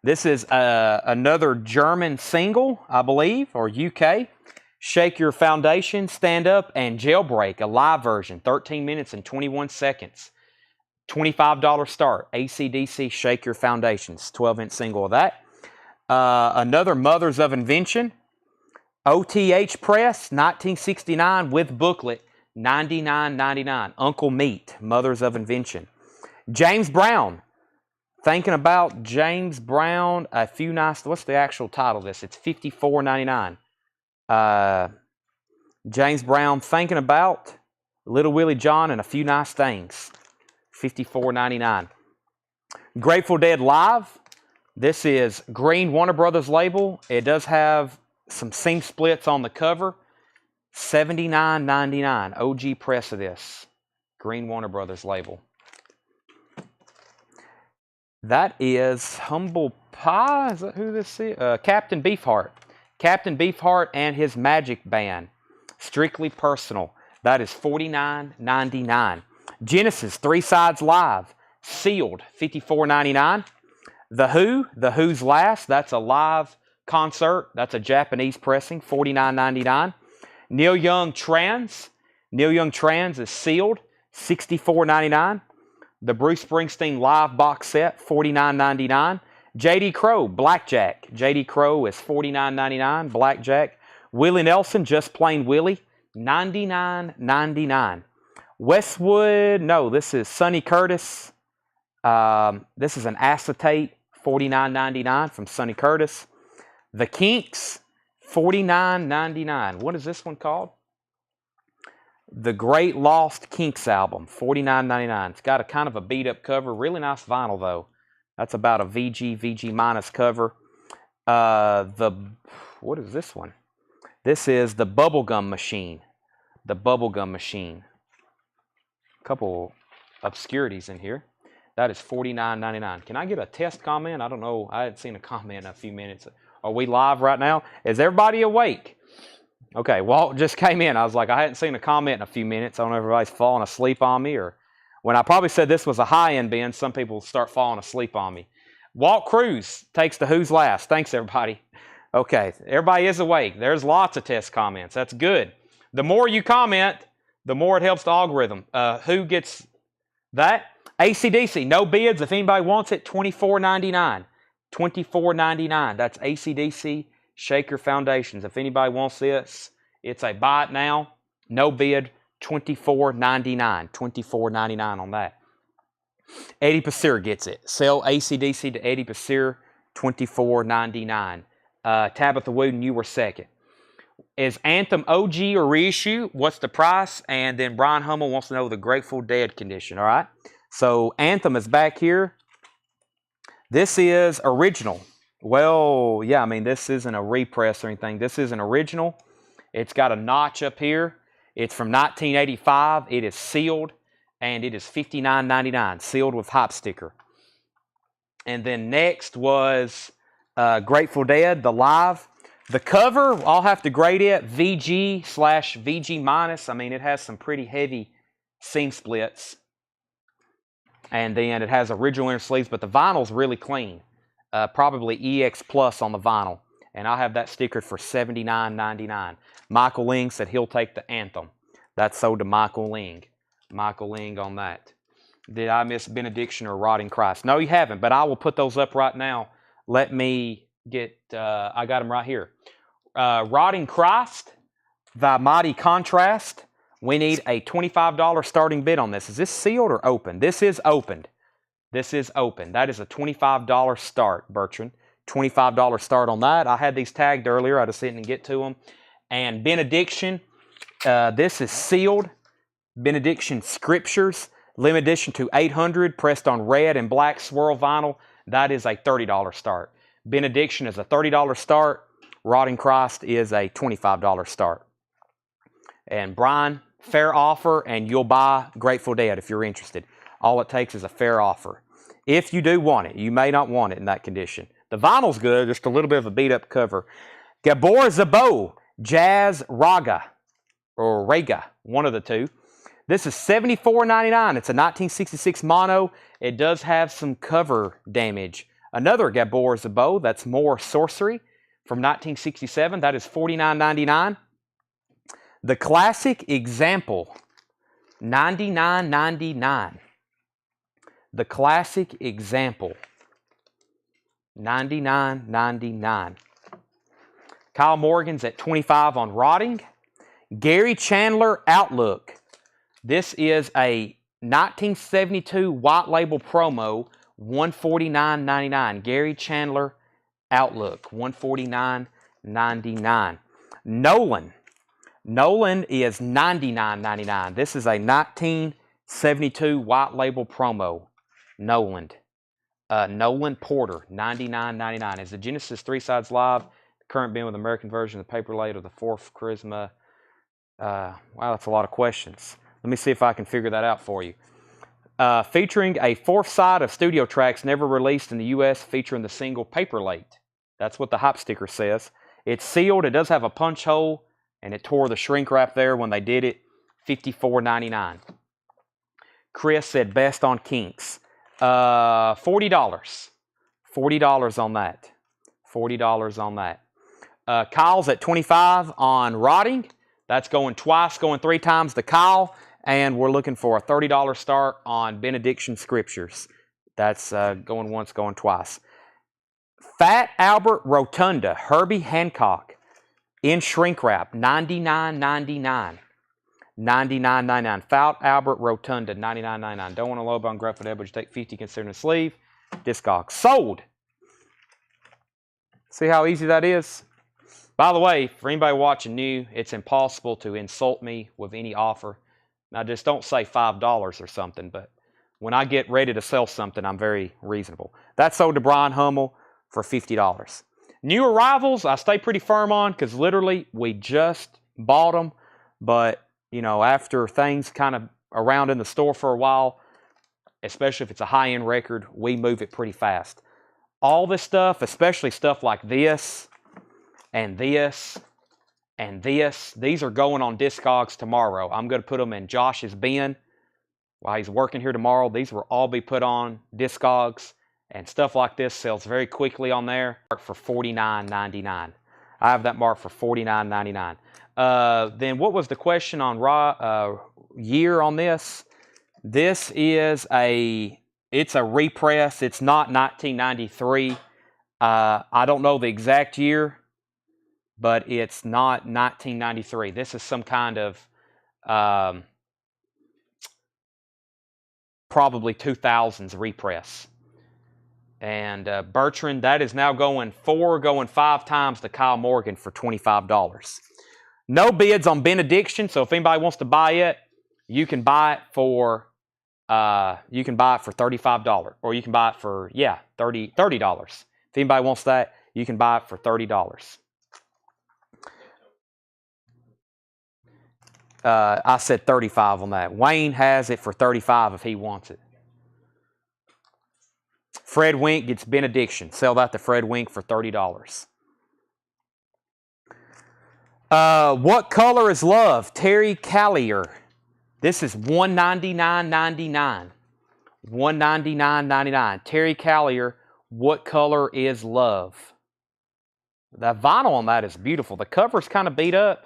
This is another German single, I believe, or UK. Shake Your Foundation, Stand Up, and Jailbreak, a live version, 13 minutes and 21 seconds. $25 start. AC/DC Shake Your Foundations. 12-inch single of that. Another Mothers of Invention. OTH Press, 1969 with booklet. $99.99. Uncle Meat, Mothers of Invention. James Brown. Thinking about James Brown. A few nice. What's the actual title of this? It's $54.99. James Brown. Thinking about Little Willie John and a Few Nice Things. $54.99. Grateful Dead Live. This is green Warner Brothers label. It does have some seam splits on the cover. $79.99. OG press of this. Green Warner Brothers label. That is Humble Pie. Is that who this is? Captain Beefheart. Captain Beefheart and his Magic Band. Strictly Personal. That is $49.99. Genesis 3 Sides Live. Sealed. $54.99. The Who's Last. That's a live concert. That's a Japanese pressing. $49.99. Neil Young Trans. Neil Young Trans is sealed. $64.99. The Bruce Springsteen live box set. $49.99. J.D. Crowe Blackjack. J.D. Crowe is $49.99. Blackjack. Willie Nelson Just Plain Willie. $99.99. Westwood. No, this is Sonny Curtis. This is an acetate. $49.99 from Sonny Curtis. The Kinks. $49.99. What is this one called? The Great Lost Kinks album. $49.99. It's got a kind of a beat up cover. Really nice vinyl though. That's about a VG minus cover. What is this one? This is the Bubblegum Machine. The Bubblegum Machine. A couple obscurities in here. That is $49.99. Can I get a test comment? I don't know. I hadn't seen a comment in a few minutes. Are we live right now? Is everybody awake? Okay, Walt just came in. I was like, I hadn't seen a comment in a few minutes. I don't know if everybody's falling asleep on me, or when I probably said this was a high-end bin, some people start falling asleep on me. Walt Cruz takes the Who's Last. Thanks, everybody. Okay, everybody is awake. There's lots of test comments. That's good. The more you comment, the more it helps the algorithm. Who gets that? AC/DC, no bids. If anybody wants it, $24.99. $24.99. That's AC/DC Shake Your Foundations. If anybody wants this, it's a buy it now, no bid, $24.99. $24.99 on that. Eddie Pasir gets it. Sell AC/DC to Eddie Pasir, $24.99. Tabitha Wooden, you were second. Is Anthem OG or reissue? What's the price? And then Brian Hummel wants to know the Grateful Dead condition. All right. So Anthem is back here. This is original. Well, yeah, I mean, this isn't a repress or anything. This is an original. It's got a notch up here. It's from 1985. It is sealed, and it is $59.99, sealed with hop sticker. And then next was Grateful Dead, the live. The cover, I'll have to grade it VG/VG minus. I mean, it has some pretty heavy seam splits. And then it has original inner sleeves, but the vinyl's really clean. Probably EX Plus on the vinyl. And I'll have that stickered for $79.99. Michael Ling said he'll take the Anthem. That's sold to Michael Ling. Michael Ling on that. Did I miss Benediction or Rotting Christ? No, you haven't, but I will put those up right now. Let me get, I got them right here. Rotting Christ, The Mighty Contrast. We need a $25 starting bid on this. Is this sealed or open? This is opened. This is open. That is a $25 start, Bertrand. $25 start on that. I had these tagged earlier. I just didn't get to them. And Benediction, this is sealed. Benediction Scriptures, limited edition to 800, pressed on red and black swirl vinyl. That is a $30 start. Benediction is a $30 start. Rotting Christ is a $25 start. And Brian, fair offer, and you'll buy Grateful Dead if you're interested. All it takes is a fair offer. If you do want it, you may not want it in that condition. The vinyl's good, just a little bit of a beat-up cover. Gabor Szabo, Jazz Raga, or Raga, one of the two. This is $74.99. It's a 1966 mono. It does have some cover damage. Another Gabor Szabo, that's more sorcery, from 1967. That is $49.99. The Classic Example, $99.99. The Classic Example, $99.99. Kyle Morgan's at $25 on Rotting. Gary Chandler Outlook. This is a 1972 white label promo, $149.99. Gary Chandler Outlook, $149.99. Nolan. Nolan is $99.99. This is a 1972 white label promo. Nolan. Nolan Porter, $99.99. Is the Genesis 3 Sides Live, the current bin with American version of the Paperlate or the fourth Charisma? Wow, that's a lot of questions. Let me see if I can figure that out for you. Featuring a fourth side of studio tracks never released in the U.S. featuring the single Paperlate. That's what the hype sticker says. It's sealed. It does have a punch hole, and it tore the shrink wrap there when they did it. $54.99. Chris said best on Kinks. $40. $40 on that. $40 on that. Kyle's at $25 on Rotting. That's going twice, going 3 times to Kyle. And we're looking for a $30 start on Benediction Scriptures. That's going once, going twice. Fat Albert Rotunda, Herbie Hancock, in shrink wrap, $99.99. $99.99. Fat Albert Rotunda, $99.99. Don't want to load on graphic but you take $50 considering the sleeve. Discog. Sold. See how easy that is? By the way, for anybody watching new, it's impossible to insult me with any offer. Now, just don't say $5 or something, but when I get ready to sell something, I'm very reasonable. That's sold to Brian Hummel for $50. New arrivals, I stay pretty firm on because literally we just bought them, but you know, after things kind of around in the store for a while, especially if it's a high-end record, we move it pretty fast. All this stuff, especially stuff like this and this and this, these are going on Discogs tomorrow. I'm going to put them in Josh's bin while he's working here tomorrow. These will all be put on Discogs, and stuff like this sells very quickly on there for $49.99. I have that marked for $49.99. Then what was the question on year on this? This is it's a repress. It's not 1993. I don't know the exact year, but it's not 1993. This is some kind of probably 2000s repress. And Bertrand, that is now going 5 times to Kyle Morgan for $25. No bids on Benediction, so if anybody wants to buy it, you can buy it for $35, or you can buy it for $30. If anybody wants that, you can buy it for $30. I said 35 on that. Wayne has it for 35 if he wants it. Fred Wink gets Benediction. Sell that to Fred Wink for $30. What color is love? Terry Callier. This is $199.99. $199.99. Terry Callier, what color is love? That vinyl on that is beautiful. The cover's kind of beat up.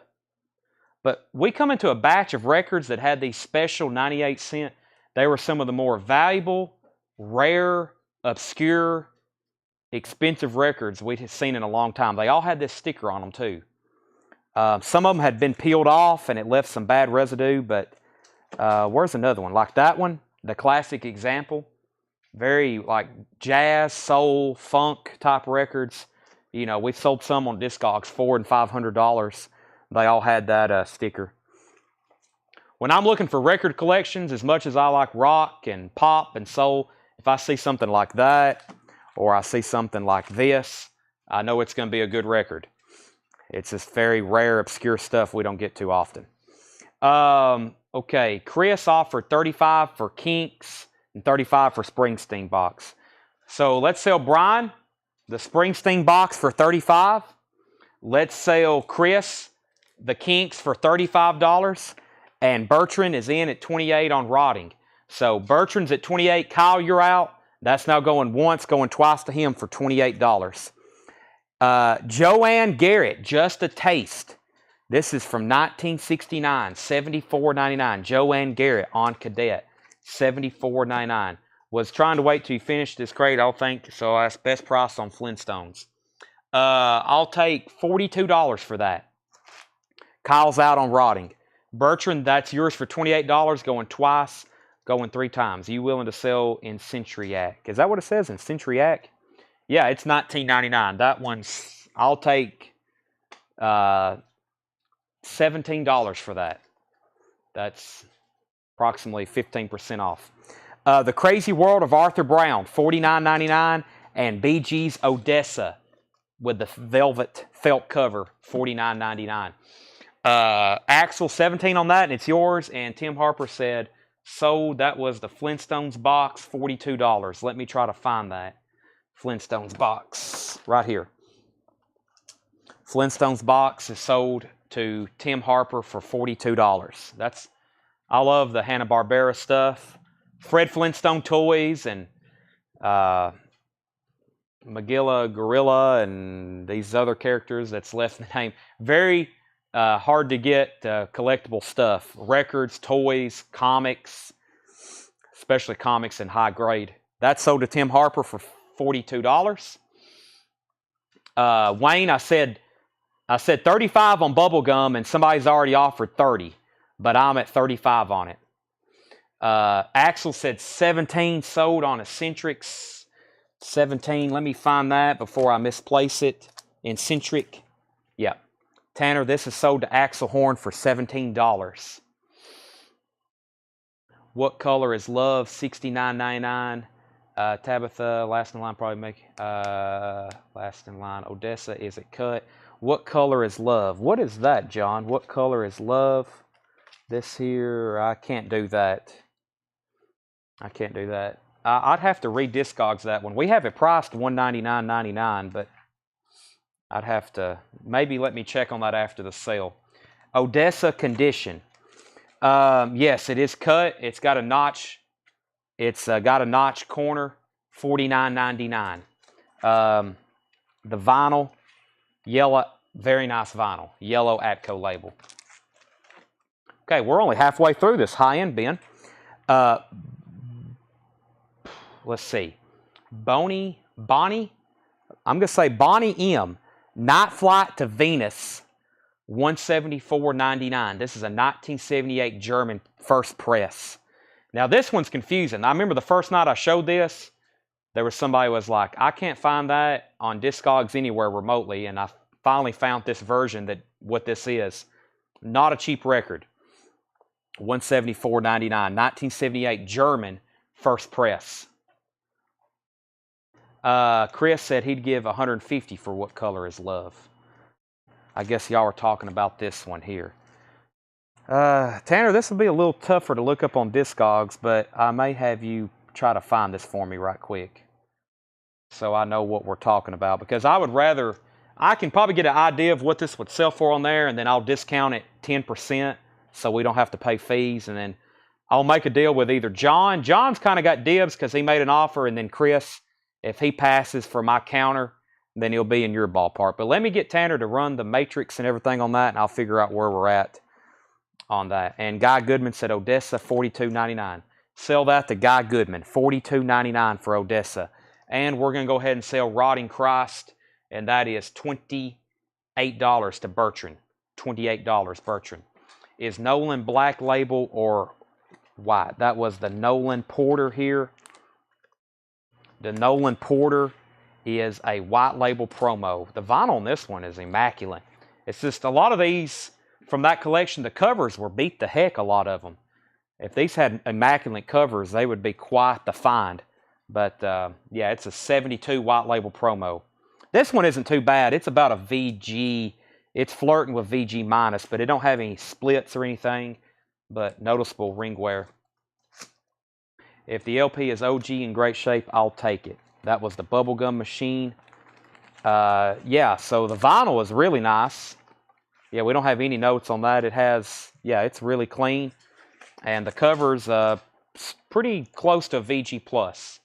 But we come into a batch of records that had these special 98 cent. They were some of the more valuable, rare, obscure, expensive records we'd seen in a long time. They all had this sticker on them too. Some of them had been peeled off and it left some bad residue, but where's another one? Like that one, the Classic Example. Very like jazz, soul, funk type records. You know, we sold some on Discogs $400 and $500. They all had that sticker. When I'm looking for record collections, as much as I like rock and pop and soul, if I see something like that, or I see something like this, I know it's going to be a good record. It's this very rare, obscure stuff we don't get too often. Okay, Chris offered $35 for Kinks and $35 for Springsteen box. So let's sell Brian the Springsteen box for $35. Let's sell Chris the Kinks for $35. And Bertrand is in at $28 on Rotting. So Bertrand's at $28. Kyle, you're out. That's now going once, going twice to him for $28. Joanne Garrett, Just a Taste. This is from 1969, $74.99. Joanne Garrett on Cadet, $74.99. Was trying to wait till you finished this crate, I'll think. So that's best price on Flintstones. I'll take $42 for that. Kyle's out on rotting. Bertrand, that's yours for $28, going twice, going 3 times. Are you willing to sell in Centuriac? Is that what it says in Centuriac? Yeah, it's $19.99. That one's, I'll take $17 for that. That's approximately 15% off. The Crazy World of Arthur Brown, $49.99, and BG's Odessa with the velvet felt cover, $49.99. Axel, 17 on that, and it's yours. And Tim Harper said, sold. That was the Flintstones box, $42. Let me try to find that Flintstones box right here. Flintstones box is sold to Tim Harper for $42. That's, I love the Hanna-Barbera stuff. Fred Flintstone toys and Magilla Gorilla and these other characters that's left in the name. Very hard to get collectible stuff. Records, toys, comics, especially comics in high grade. That's sold to Tim Harper for $42. Wayne, I said 35 on bubblegum, and somebody's already offered 30, but I'm at 35 on it. Axel said 17 sold on Eccentrics. 17, let me find that before I misplace it. Eccentric. Yeah. Tanner, this is sold to Axel Horn for $17. What color is love? $69.99. Tabitha, last in line, probably make last in line. Odessa, is it cut? What color is love? What is that, John? What color is love? This here, I can't do that. I can't do that. I'd have to re-discogs that one. We have it priced $199.99, but I'd have to, maybe let me check on that after the sale. Odessa condition. Yes, it is cut. It's got a notch. It's got a notch corner, $49.99. The vinyl, yellow, very nice vinyl. Yellow Atco label. Okay, we're only halfway through this high-end bin. Let's see. Bonnie, I'm going to say Bonnie M. Night Flight to Venus, $174.99. This is a 1978 German first press. Now, this one's confusing. I remember the first night I showed this, there was somebody who was like, I can't find that on Discogs anywhere remotely, and I finally found this version that what this is. Not a cheap record. $174.99. 1978 German first press. Chris said he'd give $150 for What Color Is Love. I guess y'all are talking about this one here. Tanner, this will be a little tougher to look up on Discogs, but I may have you try to find this for me right quick so I know what we're talking about, because I would rather, I can probably get an idea of what this would sell for on there, and then I'll discount it 10% so we don't have to pay fees, and then I'll make a deal with either John. John's kind of got dibs because he made an offer, and then Chris, if he passes for my counter, then he'll be in your ballpark. But let me get Tanner to run the matrix and everything on that, and I'll figure out where we're at on that. And Guy Goodman said Odessa, $42.99. Sell that to Guy Goodman, $42.99 for Odessa. And we're going to go ahead and sell Rotting Christ, and that is $28 to Bertrand. $28, Bertrand. Is Nolan Black Label or white? That was the Nolan Porter here. The Nolan Porter is a white label promo. The vinyl on this one is immaculate. It's just a lot of these from that collection, the covers were beat the heck, a lot of them. If these had immaculate covers, they would be quite the find. But yeah, it's a 72 white label promo. This one isn't too bad. It's about a VG. It's flirting with VG minus, but it don't have any splits or anything, but noticeable ring wear. If the LP is OG in great shape, I'll take it. That was the Bubblegum Machine. Yeah, so the vinyl is really nice. Yeah, we don't have any notes on that. It has, yeah, it's really clean. And the cover's pretty close to a VG Plus.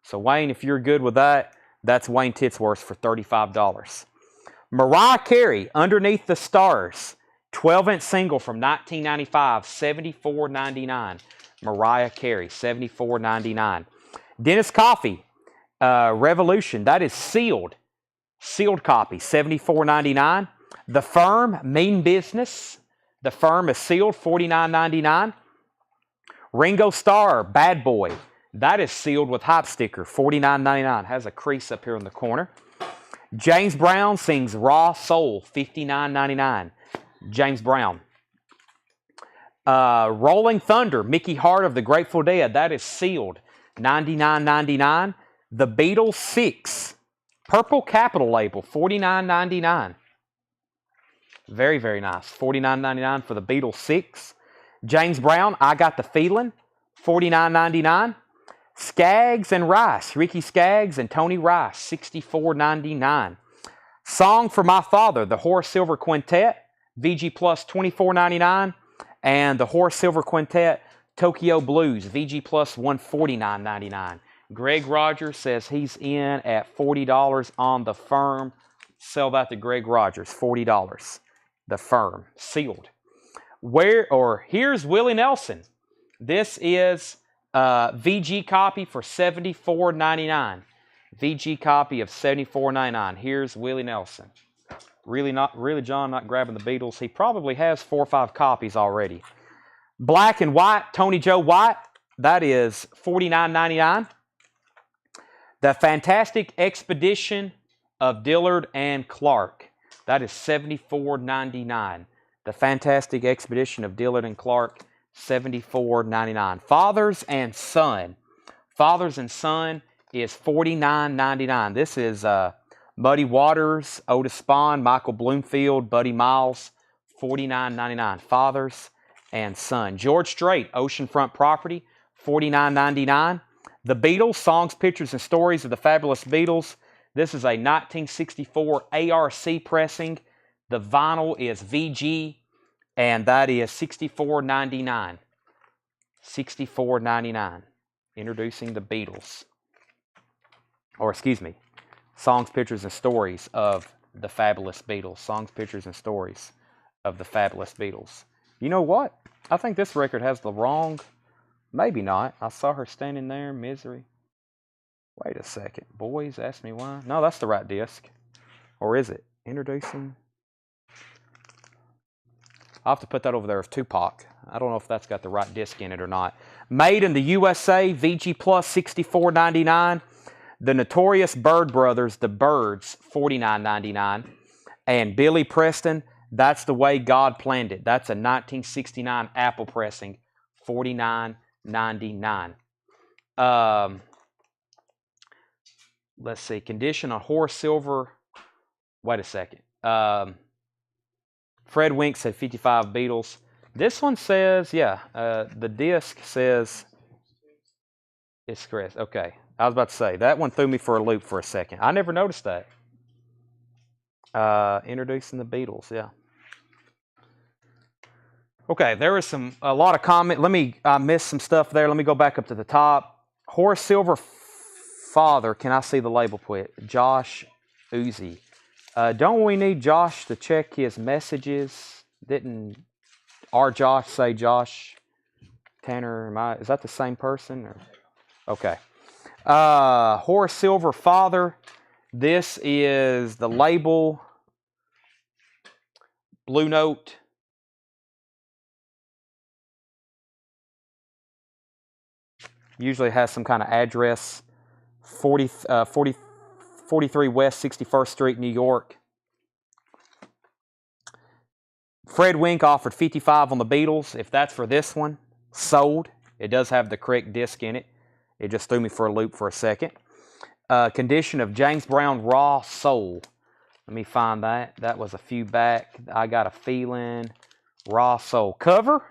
So Wayne, if you're good with that, that's Wayne Titsworth for $35. Mariah Carey, Underneath the Stars, 12-inch single from 1995, $74.99. Mariah Carey, $74.99. Dennis Coffee, Revolution. That is sealed. Sealed copy, $74.99. The Firm, Mean Business. The Firm is sealed, $49.99. Ringo Starr, Bad Boy. That is sealed with hype sticker, $49.99. Has a crease up here in the corner. James Brown sings Raw Soul, $59.99. James Brown. Rolling Thunder, Mickey Hart of the Grateful Dead. That is sealed, $99.99. The Beatles 6, purple capital label, $49.99. Very, very nice. $49.99 for the Beatles 6. James Brown, I Got the Feeling, $49.99. Skaggs and Rice, Ricky Skaggs and Tony Rice, $64.99. Song for My Father, the Horace Silver Quintet, VG Plus, $24.99. And the Horace Silver Quintet, Tokyo Blues, VG Plus, $149.99. Greg Rogers says he's in at $40 on the Firm. Sell that to Greg Rogers, $40. The Firm, sealed. Here's Willie Nelson. This is VG copy for $74.99. VG copy of $74.99. Here's Willie Nelson. Really, John, not grabbing the Beatles. He probably has 4 or 5 copies already. Black and White, Tony Joe White. That is $49.99. The Fantastic Expedition of Dillard and Clark. That is $74.99. The Fantastic Expedition of Dillard and Clark, $74.99. Fathers and Son. Fathers and Son is $49.99. This is Muddy Waters, Otis Spawn, Michael Bloomfield, Buddy Miles, $49.99. Fathers and Son. George Strait, Oceanfront Property, $49.99. The Beatles, Songs, Pictures, and Stories of the Fabulous Beatles. This is a 1964 ARC pressing. The vinyl is VG, and that is $64.99. $64.99. Introducing the Beatles. Or, excuse me, Songs, Pictures, and Stories of the Fabulous Beatles. Songs, Pictures, and Stories of the Fabulous Beatles. You know what? I think this record has the wrong... Maybe not. I saw her standing there, Misery. Wait a second. Boys, ask me why. No, that's the right disc. Or is it? Introducing... I'll have to put that over there of Tupac. I don't know if that's got the right disc in it or not. Made in the USA, VG Plus, $64.99. The Notorious Byrd Brothers, The Byrds, $49.99. And Billy Preston, That's the Way God Planned It. That's a 1969 Apple pressing, $49.99. Let's see. Condition on Horace Silver. Wait a second. Fred Wink said 55 Beatles. This one says, the disc says it's correct. Okay. I was about to say, that one threw me for a loop for a second. I never noticed that. Introducing the Beatles, yeah. Okay, there was a lot of comment. I missed some stuff there. Let me go back up to the top. Horace Silver father, can I see the label please? Josh Uzi. Don't we need Josh to check his messages? Didn't our Josh say Josh Tanner? Is that the same person? Or? Okay. Horace Silver father. This is the label. Blue Note. Usually has some kind of address. 43 West 61st Street, New York. Fred Wink offered 55 on the Beatles. If that's for this one, sold. It does have the correct disc in it. It just threw me for a loop for a second. Condition of James Brown Raw Soul. Let me find that. That was a few back. I Got a Feeling. Raw Soul. Cover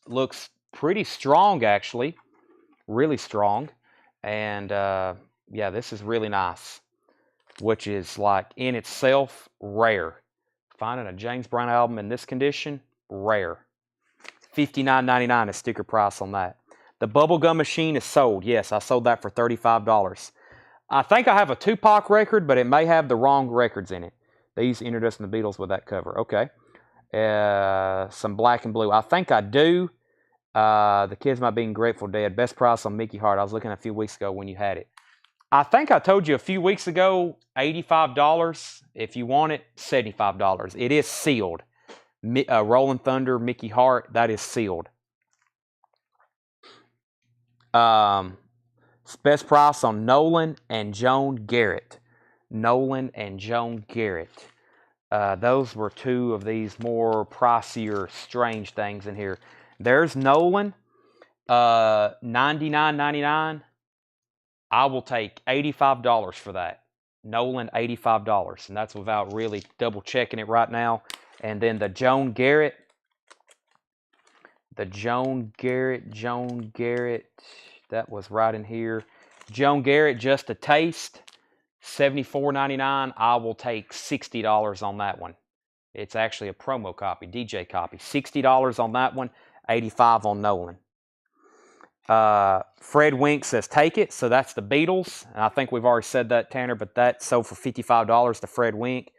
looks pretty strong, actually. Really strong. And this is really nice. Which is like in itself rare. Finding a James Brown album in this condition, rare. $59.99 is sticker price on that. The Bubblegum Machine is sold. Yes, I sold that for $35. I think I have a Tupac record, but it may have the wrong records in it. These introducing the Beatles with that cover. Okay. Some black and blue. I think I do. The kids might be Grateful Dead. Best price on Mickey Hart. I was looking a few weeks ago when you had it. I think I told you a few weeks ago, $85. If you want it, $75. It is sealed. Rolling Thunder, Mickey Hart, that is sealed. Best price on Nolan and Joan Garrett. Nolan and Joan Garrett. Those were two of these more pricier, strange things in here. There's Nolan, $99.99. I will take $85 for that. Nolan, $85. And that's without really double checking it right now. And then the Joan Garrett. The Joan Garrett, that was right in here. Joan Garrett, just a taste, $74.99. I will take $60 on that one. It's actually a promo copy, DJ copy. $60 on that one, $85 on Nolan. Fred Wink says take it, so that's the Beatles. And I think we've already said that, Tanner, but that sold for $55 to Fred Wink.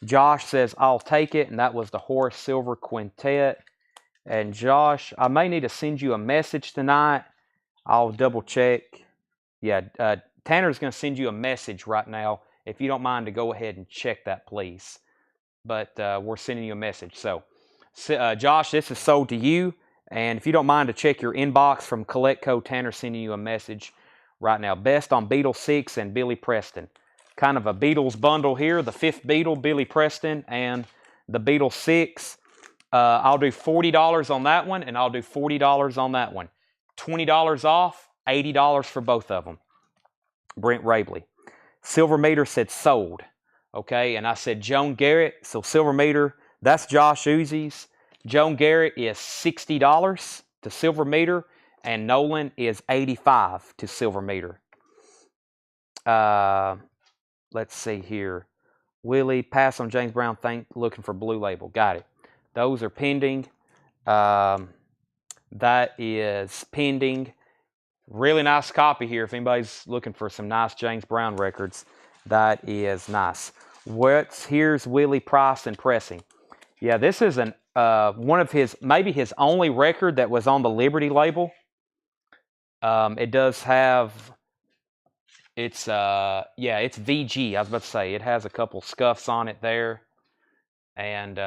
Josh says I'll take it, and that was the Horace Silver Quintet. And Josh, I may need to send you a message tonight. I'll double check. Yeah, Tanner's going to send you a message right now. If you don't mind to go ahead and check that, please. But we're sending you a message. So, Josh, this is sold to you. And if you don't mind to check your inbox from CollectCo, Tanner's sending you a message right now. Best on Beatles 6 and Billy Preston. Kind of a Beatles bundle here. The 5th Beatle, Billy Preston, and the Beatles 6. I'll do $40 on that one, and I'll do $40 on that one. $20 off, $80 for both of them. Brent Rabley. Silver Meter said sold. Okay, and I said Joan Garrett. So Silver Meter, that's Josh Uzi's. Joan Garrett is $60 to Silver Meter, and Nolan is $85 to Silver Meter. Let's see here. Willie, pass on James Brown, looking for Blue Label. Got it. Those are pending. That is pending. Really nice copy here. If anybody's looking for some nice James Brown records, that is nice. Here's Willie Price and Pressing. Yeah, this is one of his, maybe his only record that was on the Liberty label. It does have, it's VG. I was about to say, it has a couple scuffs on it there. And,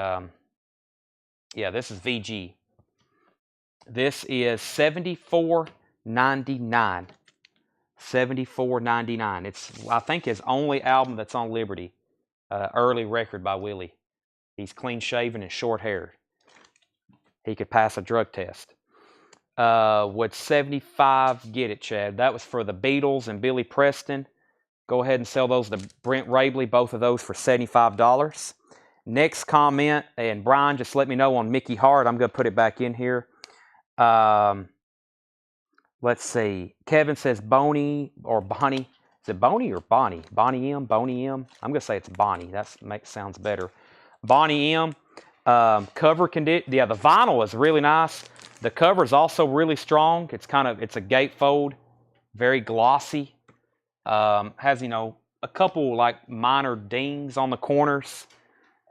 yeah, this is VG. This is $74.99. $74.99. It's, I think, his only album that's on Liberty. Early record by Willie. He's clean shaven and short haired. He could pass a drug test. Would 75 get it, Chad? That was for the Beatles and Billy Preston. Go ahead and sell those to Brent Rabley, both of those for $75. Next comment, and Brian, just let me know on Mickey Hart. I'm going to put it back in here. Let's see. Kevin says Bonnie or Bonnie. Is it Bonnie or Bonnie? Bonnie M? Bonnie M? I'm going to say it's Bonnie. That sounds better. Bonnie M. Cover condition. Yeah, the vinyl is really nice. The cover is also really strong. It's a gatefold. Very glossy. Has, a couple like minor dings on the corners.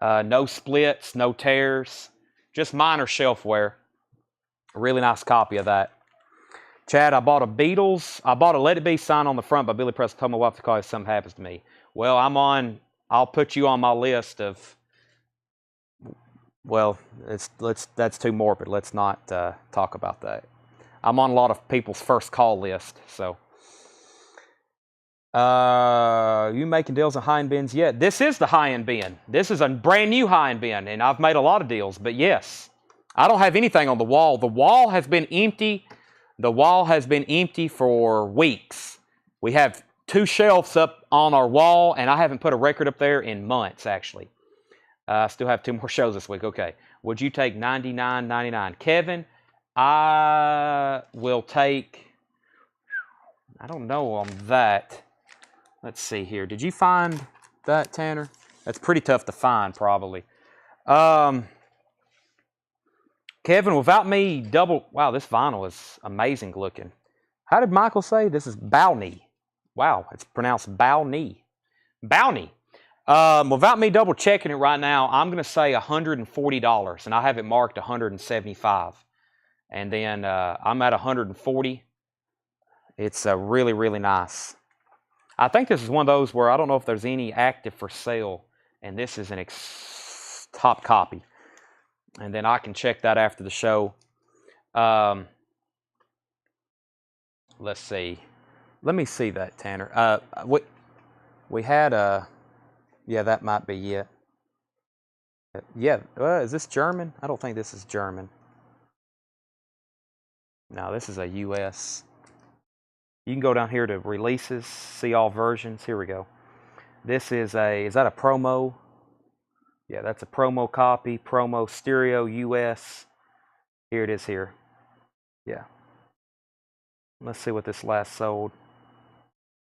No splits, no tears. Just minor shelf wear. A really nice copy of that. Chad, I bought a Let It Be sign on the front by Billy Preston. Told my wife to call if something happens to me. Well, I'll put you on my list of, well, that's too morbid. Let's not talk about that. I'm on a lot of people's first call list, so. You making deals on high-end bins yet? This is the high-end bin. This is a brand new high-end bin, and I've made a lot of deals, but yes. I don't have anything on the wall. The wall has been empty. The wall has been empty for weeks. We have 2 shelves up on our wall, and I haven't put a record up there in months, actually. I still have 2 more shows this week. Okay. Would you take $99.99? Kevin, I will take, I don't know on that. Let's see here. Did you find that, Tanner? That's pretty tough to find, probably. Kevin, without me wow, this vinyl is amazing looking. How did Michael say? This is Bowney. Wow, it's pronounced Bowney. Bowney. Without me double checking it right now, I'm going to say $140, and I have it marked $175. And then I'm at 140. It's really, really nice. I think this is one of those where I don't know if there's any active for sale, and this is an top copy. And then I can check that after the show. Let's see. Let me see that, Tanner. We had a... Yeah, that might be it. Yeah, is this German? I don't think this is German. No, this is a US. You can go down here to releases, see all versions. Here we go. This is that a promo? Yeah, that's a promo copy, promo stereo US. Here it is here. Yeah. Let's see what this last sold.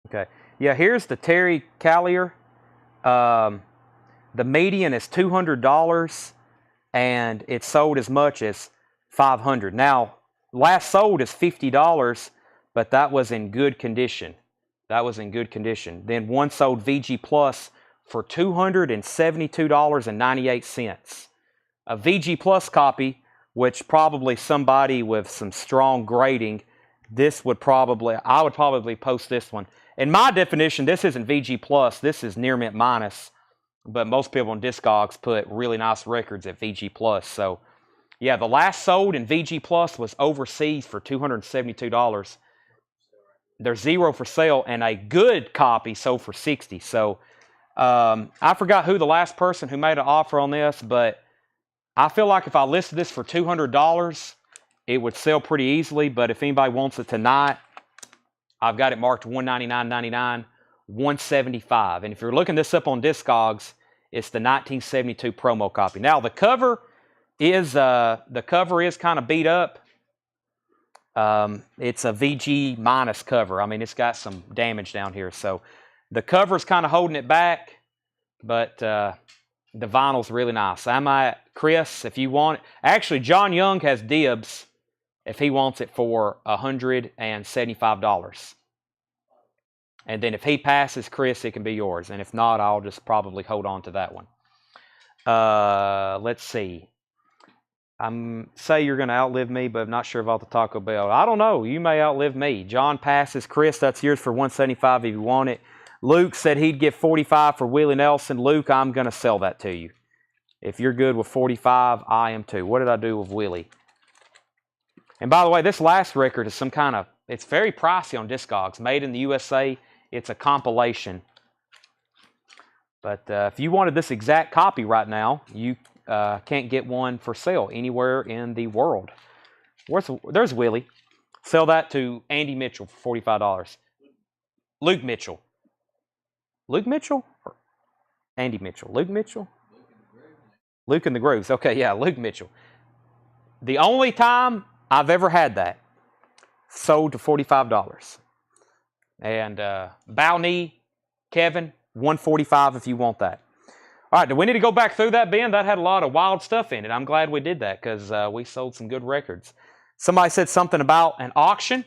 Okay. Yeah, here's the Terry Callier. The median is $200 and it sold as much as $500. Now, last sold is $50, but that was in good condition. That was in good condition. Then one sold VG Plus for $272.98. A VG Plus copy, which probably somebody with some strong grading, I would probably post this one. In my definition, this isn't VG Plus, this is Near Mint Minus, but most people on Discogs put really nice records at VG Plus. So, yeah, the last sold in VG Plus was overseas for $272. There's 0 for sale, and a good copy sold for $60. So, I forgot who the last person who made an offer on this, but I feel like if I listed this for $200, it would sell pretty easily. But if anybody wants it tonight, I've got it marked $199.99, $175. And if you're looking this up on Discogs, it's the 1972 promo copy. Now the cover is kind of beat up. It's a VG minus cover. I mean, it's got some damage down here, so the cover's kind of holding it back. But the vinyl's really nice. I might, Chris, if you want it. Actually, John Young has dibs if he wants it for $175. And then if he passes, Chris, it can be yours. And if not, I'll just probably hold on to that one. Let's see. Say you're going to outlive me, but I'm not sure about the Taco Bell. I don't know. You may outlive me. John passes. Chris, that's yours for $175 if you want it. Luke said he'd give $45 for Willie Nelson. Luke, I'm going to sell that to you. If you're good with $45, I am too. What did I do with Willie? And by the way, this last record is some kind of, it's very pricey on Discogs. Made in the USA. It's a compilation. But if you wanted this exact copy right now, you can't get one for sale anywhere in the world. There's Willie. Sell that to Andy Mitchell for $45. Luke Mitchell. Luke Mitchell? Or Andy Mitchell? Luke Mitchell? Luke in the Grooves. Okay, yeah, Luke Mitchell. The only time I've ever had that sold to $45. And bow knee, Kevin, $145 if you want that. All right, do we need to go back through that, Ben? That had a lot of wild stuff in it. I'm glad we did that because we sold some good records. Somebody said something about an auction.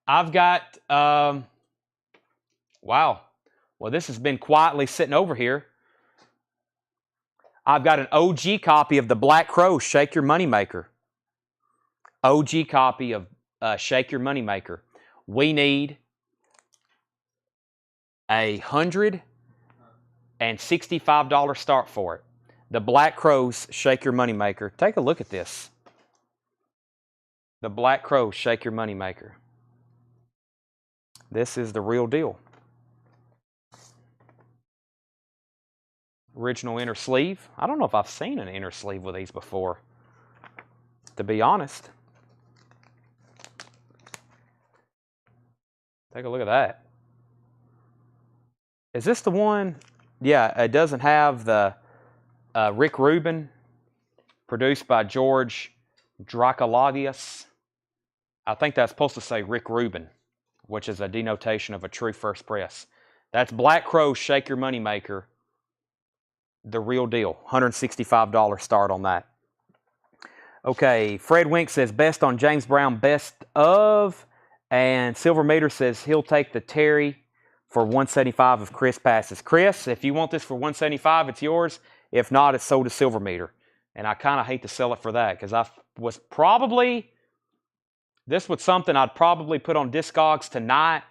I've got, wow. Well, this has been quietly sitting over here. I've got an OG copy of the Black Crow Shake Your Moneymaker. OG copy of Shake Your Moneymaker. We need $165 start for it. The Black Crows Shake Your Moneymaker. Take a look at this. The Black Crows Shake Your Moneymaker. This is the real deal. Original inner sleeve. I don't know if I've seen an inner sleeve with these before, to be honest. Take a look at that. Is this the one? Yeah, it doesn't have the Rick Rubin, produced by George Dracolagius. I think that's supposed to say Rick Rubin, which is a denotation of a true first press. That's Black Crow Shake Your Moneymaker. The real deal. $165 start on that. Okay, Fred Wink says best on James Brown, best of. And Silver Meter says he'll take the Terry for $175 if Chris passes. Chris, if you want this for $175, it's yours. If not, it's sold to Silver Meter. And I kind of hate to sell it for that because I was probably, this was something I'd probably put on Discogs tonight.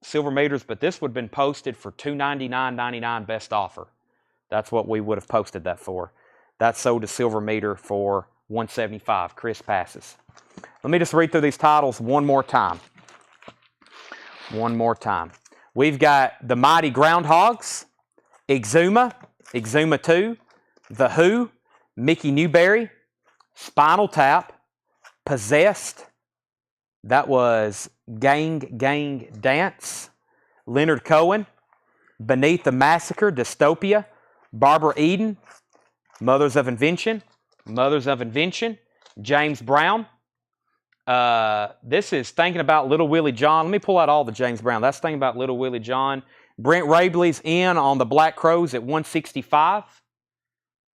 Silver meters, but this would have been posted for $299.99 best offer. That's what we would have posted that for. That sold a silver meter for $175. Chris passes. Let me just read through these titles one more time. One more time. We've got the Mighty Groundhogs, Exuma, Exuma 2, The Who, Mickey Newberry, Spinal Tap, Possessed. That was Gang Gang Dance, Leonard Cohen, Beneath the Massacre, Dystopia, Barbara Eden, Mothers of Invention, James Brown. This is Thinking About Little Willie John. Let me pull out all the James Brown. That's Thinking About Little Willie John. Brent Rabley's in on the Black Crows at 165.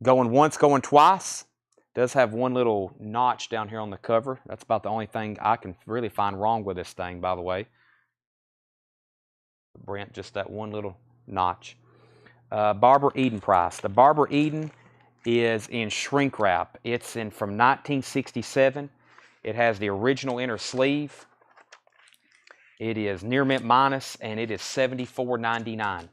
Going once, going twice. Does have one little notch down here on the cover. That's about the only thing I can really find wrong with this thing, by the way. Brent, just that one little notch. Barbara Eden price. The Barbara Eden is in shrink wrap. It's in from 1967. It has the original inner sleeve. It is near mint minus, and it is $74.99.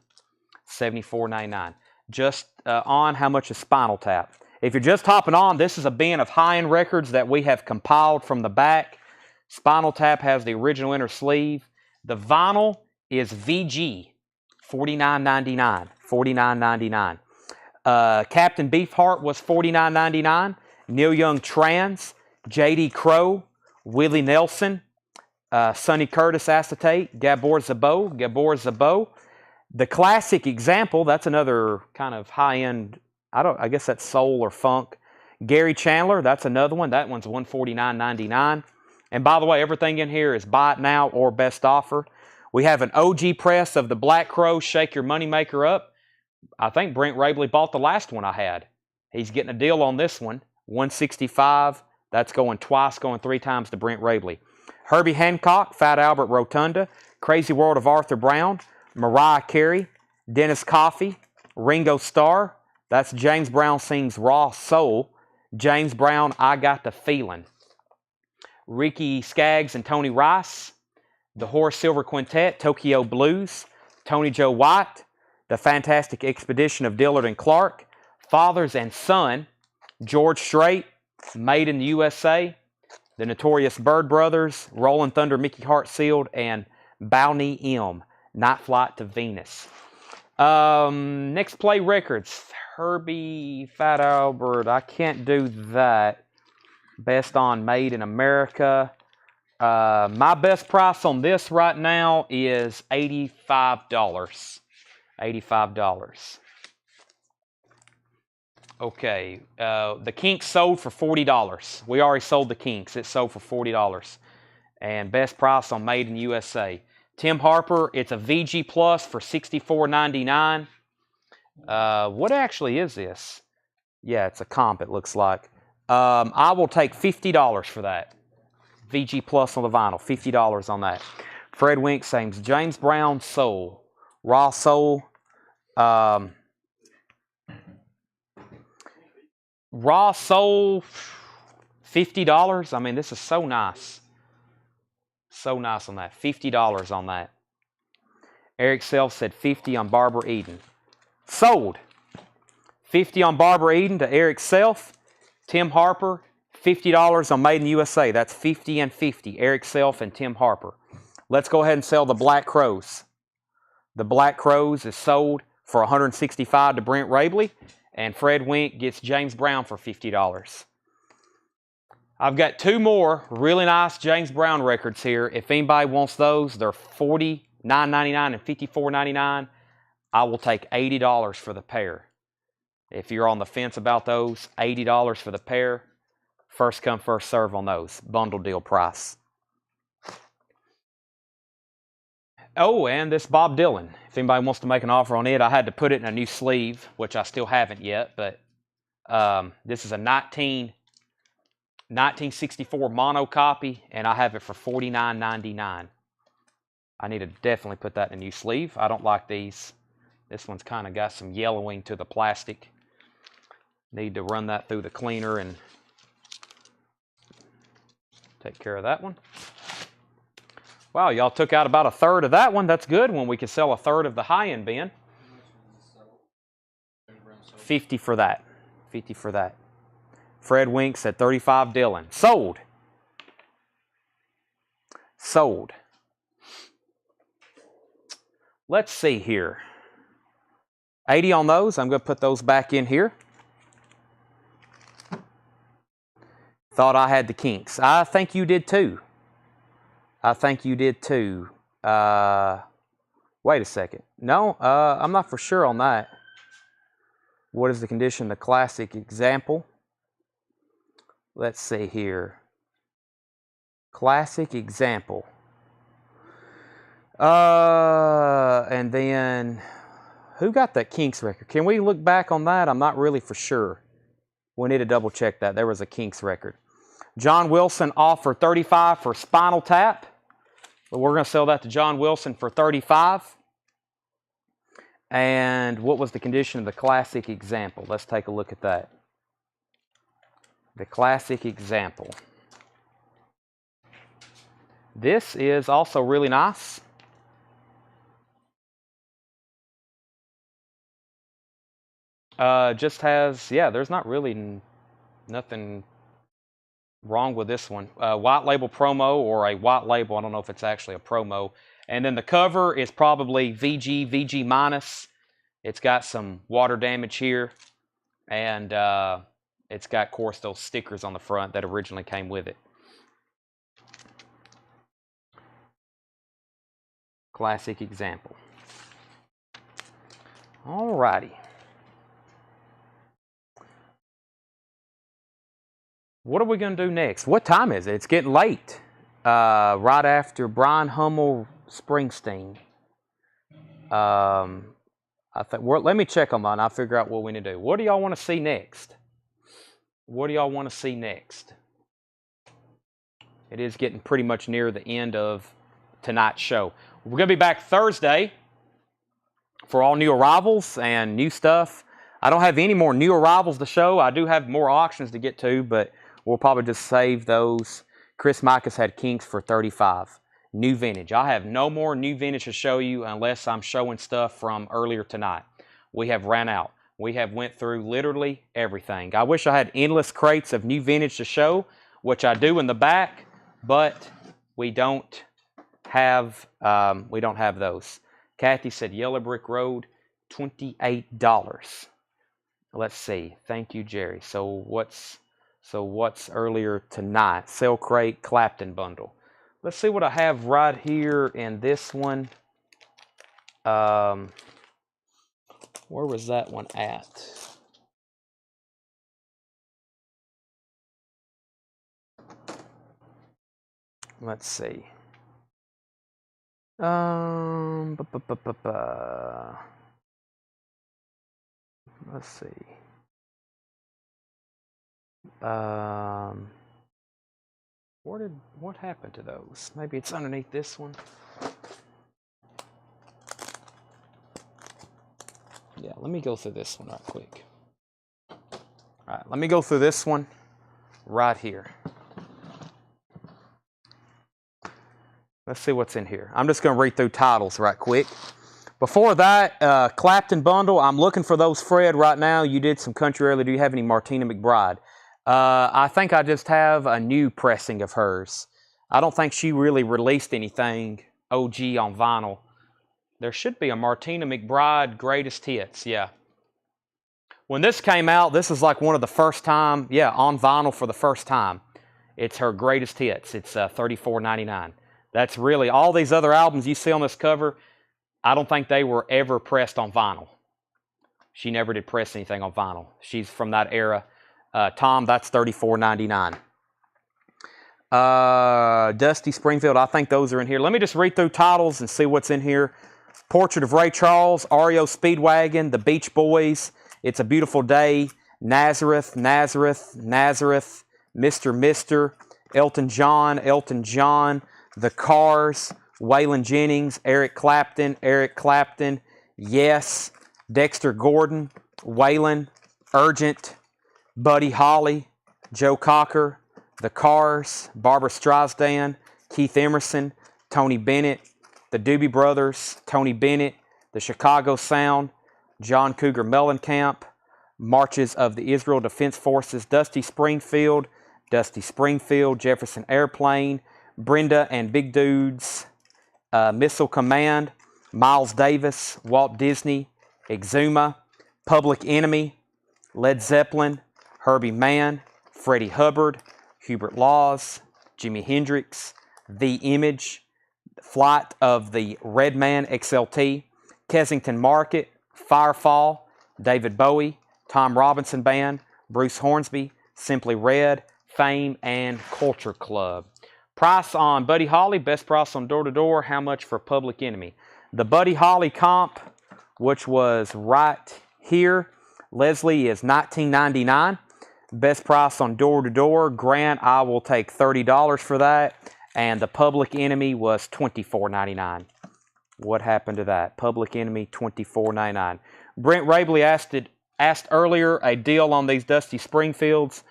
$74.99. Just on how much is Spinal Tap. If you're just hopping on, this is a bin of high-end records that we have compiled from the back. Spinal Tap has the original inner sleeve. The vinyl is VG, $49.99. $49.99. Captain Beefheart was $49.99. Neil Young Trans, J.D. Crowe, Willie Nelson, Sonny Curtis Acetate, Gabor Szabo. The Classic Example, that's another kind of high-end, I guess that's soul or funk. Gary Chandler, that's another one. That one's $149.99. And by the way, everything in here is buy it now or best offer. We have an OG press of the Black Crow Shake Your Moneymaker Up. I think Brent Rabley bought the last one I had. He's getting a deal on this one. $165. That's going twice, going three times to Brent Rabley. Herbie Hancock, Fat Albert Rotunda, Crazy World of Arthur Brown, Mariah Carey, Dennis Coffey, Ringo Starr. That's James Brown Sings Raw Soul. James Brown, I Got the Feeling. Ricky Skaggs and Tony Rice. The Horace Silver Quintet, Tokyo Blues. Tony Joe White. The Fantastic Expedition of Dillard and Clark. Fathers and Son. George Strait, Made in the USA. The Notorious Bird Brothers. Rolling Thunder, Mickey Hartfield, and Bowney M. Night Flight to Venus. Next Play Records. Herbie, Fat Albert, I can't do that. Best on Made in America. My best price on this right now is $85. $85. Okay, the Kinks sold for $40. We already sold the Kinks. It sold for $40. And best price on Made in USA. Tim Harper, it's a VG Plus for $64.99. What actually is this? Yeah, it's a comp, it looks like. I will take $50 for that. VG Plus on the vinyl, $50 on that. Fred Wink sings James Brown Soul, Raw Soul. Raw Soul, $50. I mean, this is so nice. So nice on that. $50 on that. Eric Self said $50 on Barbara Eden. Sold. $50 on Barbara Eden to Eric Self. Tim Harper, $50 on Made in the USA. That's 50 and 50. Eric Self and Tim Harper. Let's go ahead and sell the Black Crows. The Black Crows is sold for $165 to Brent Rabley. And Fred Wink gets James Brown for $50. I've got two more really nice James Brown records here. If anybody wants those, they're $49.99 and $54.99. I will take $80 for the pair. If you're on the fence about those, $80 for the pair. First come, first serve on those. Bundle deal price. Oh, and this Bob Dylan. If anybody wants to make an offer on it, I had to put it in a new sleeve, which I still haven't yet. But this is a 1964 mono copy, and I have it for $49.99. I need to definitely put that in a new sleeve. I don't like these. This one's kind of got some yellowing to the plastic. Need to run that through the cleaner and take care of that one. Wow, y'all took out about a third of that one. That's good when we could sell a third of the high-end bin. 50 for that. 50 for that. Fred Winks at 35 Dillon. Sold. Sold. Let's see here. 80 on those. I'm going to put those back in here. Thought I had the kinks. I think you did too. I think you did too. Wait a second. No, I'm not for sure on that. What is the condition? The classic example. Let's see here. Classic example. And then, who got that Kinks record? Can we look back on that? I'm not really for sure. We need to double check that. There was a Kinks record. John Wilson offered 35 for Spinal Tap. But we're going to sell that to John Wilson for 35. And what was the condition of the classic example? Let's take a look at that. The classic example. This is also really nice. Just has, yeah, there's not really nothing wrong with this one. White label promo or a white label. I don't know if it's actually a promo. And then the cover is probably VG, VG minus. It's got some water damage here. And it's got, of course, those stickers on the front that originally came with it. Classic example. Alrighty. What are we going to do next? What time is it? It's getting late. Right after Brian Hummel Springsteen. I think. Let me check on mine. I'll figure out what we need to do. What do y'all want to see next? What do y'all want to see next? It is getting pretty much near the end of tonight's show. We're going to be back Thursday for all new arrivals and new stuff. I don't have any more new arrivals to show. I do have more auctions to get to, but we'll probably just save those. Chris Micah's had Kinks for 35. New vintage. I have no more new vintage to show you unless I'm showing stuff from earlier tonight. We have ran out. We have went through literally everything. I wish I had endless crates of new vintage to show, which I do in the back, but we don't have those. Kathy said Yellow Brick Road, $28. Let's see. Thank you, Jerry. So what's earlier tonight? Sale crate, Clapton bundle. Let's see what I have right here in this one. Where was that one at? Let's see. Let's see. What happened to those? Maybe it's underneath this one. Yeah, let me go through this one right quick. All right, let me go through this one right here. Let's see what's in here. I'm just going to read through titles right quick. Before that, Clapton bundle. I'm looking for those, Fred, right now. You did some country earlier. Do you have any Martina McBride? I think I just have a new pressing of hers. I don't think she really released anything OG on vinyl. There should be a Martina McBride Greatest Hits, yeah. When this came out, this is like one of the first time, yeah, on vinyl for the first time. It's her Greatest Hits. It's $34.99. That's really, all these other albums you see on this cover, I don't think they were ever pressed on vinyl. She never did press anything on vinyl. She's from that era. Tom, that's $34.99. Dusty Springfield, I think those are in here. Let me just read through titles and see what's in here. Portrait of Ray Charles, REO Speedwagon, The Beach Boys, It's a Beautiful Day, Nazareth, Nazareth, Nazareth, Mr. Elton John, The Cars, Waylon Jennings, Eric Clapton, Yes, Dexter Gordon, Waylon, Urgent, Buddy Holly, Joe Cocker, The Cars, Barbara Streisand, Keith Emerson, Tony Bennett, the Doobie Brothers, Tony Bennett, the Chicago Sound, John Cougar Mellencamp, Marches of the Israel Defense Forces, Dusty Springfield, Jefferson Airplane, Brenda and Big Dudes, Missile Command, Miles Davis, Walt Disney, Exuma, Public Enemy, Led Zeppelin, Herbie Mann, Freddie Hubbard, Hubert Laws, Jimi Hendrix, The Image, Flight of the Red Man XLT, Kensington Market, Firefall, David Bowie, Tom Robinson Band, Bruce Hornsby, Simply Red, Fame, and Culture Club. Price on Buddy Holly, best price on Door to Door. How much for Public Enemy? The Buddy Holly comp, which was right here, Leslie, is $19.99. Best price on Door to Door. Grant, I will take $30 for that. And the Public Enemy was $24.99. What happened to that? Public Enemy, $24.99. Brent Rabley asked earlier a deal on these Dusty Springfields.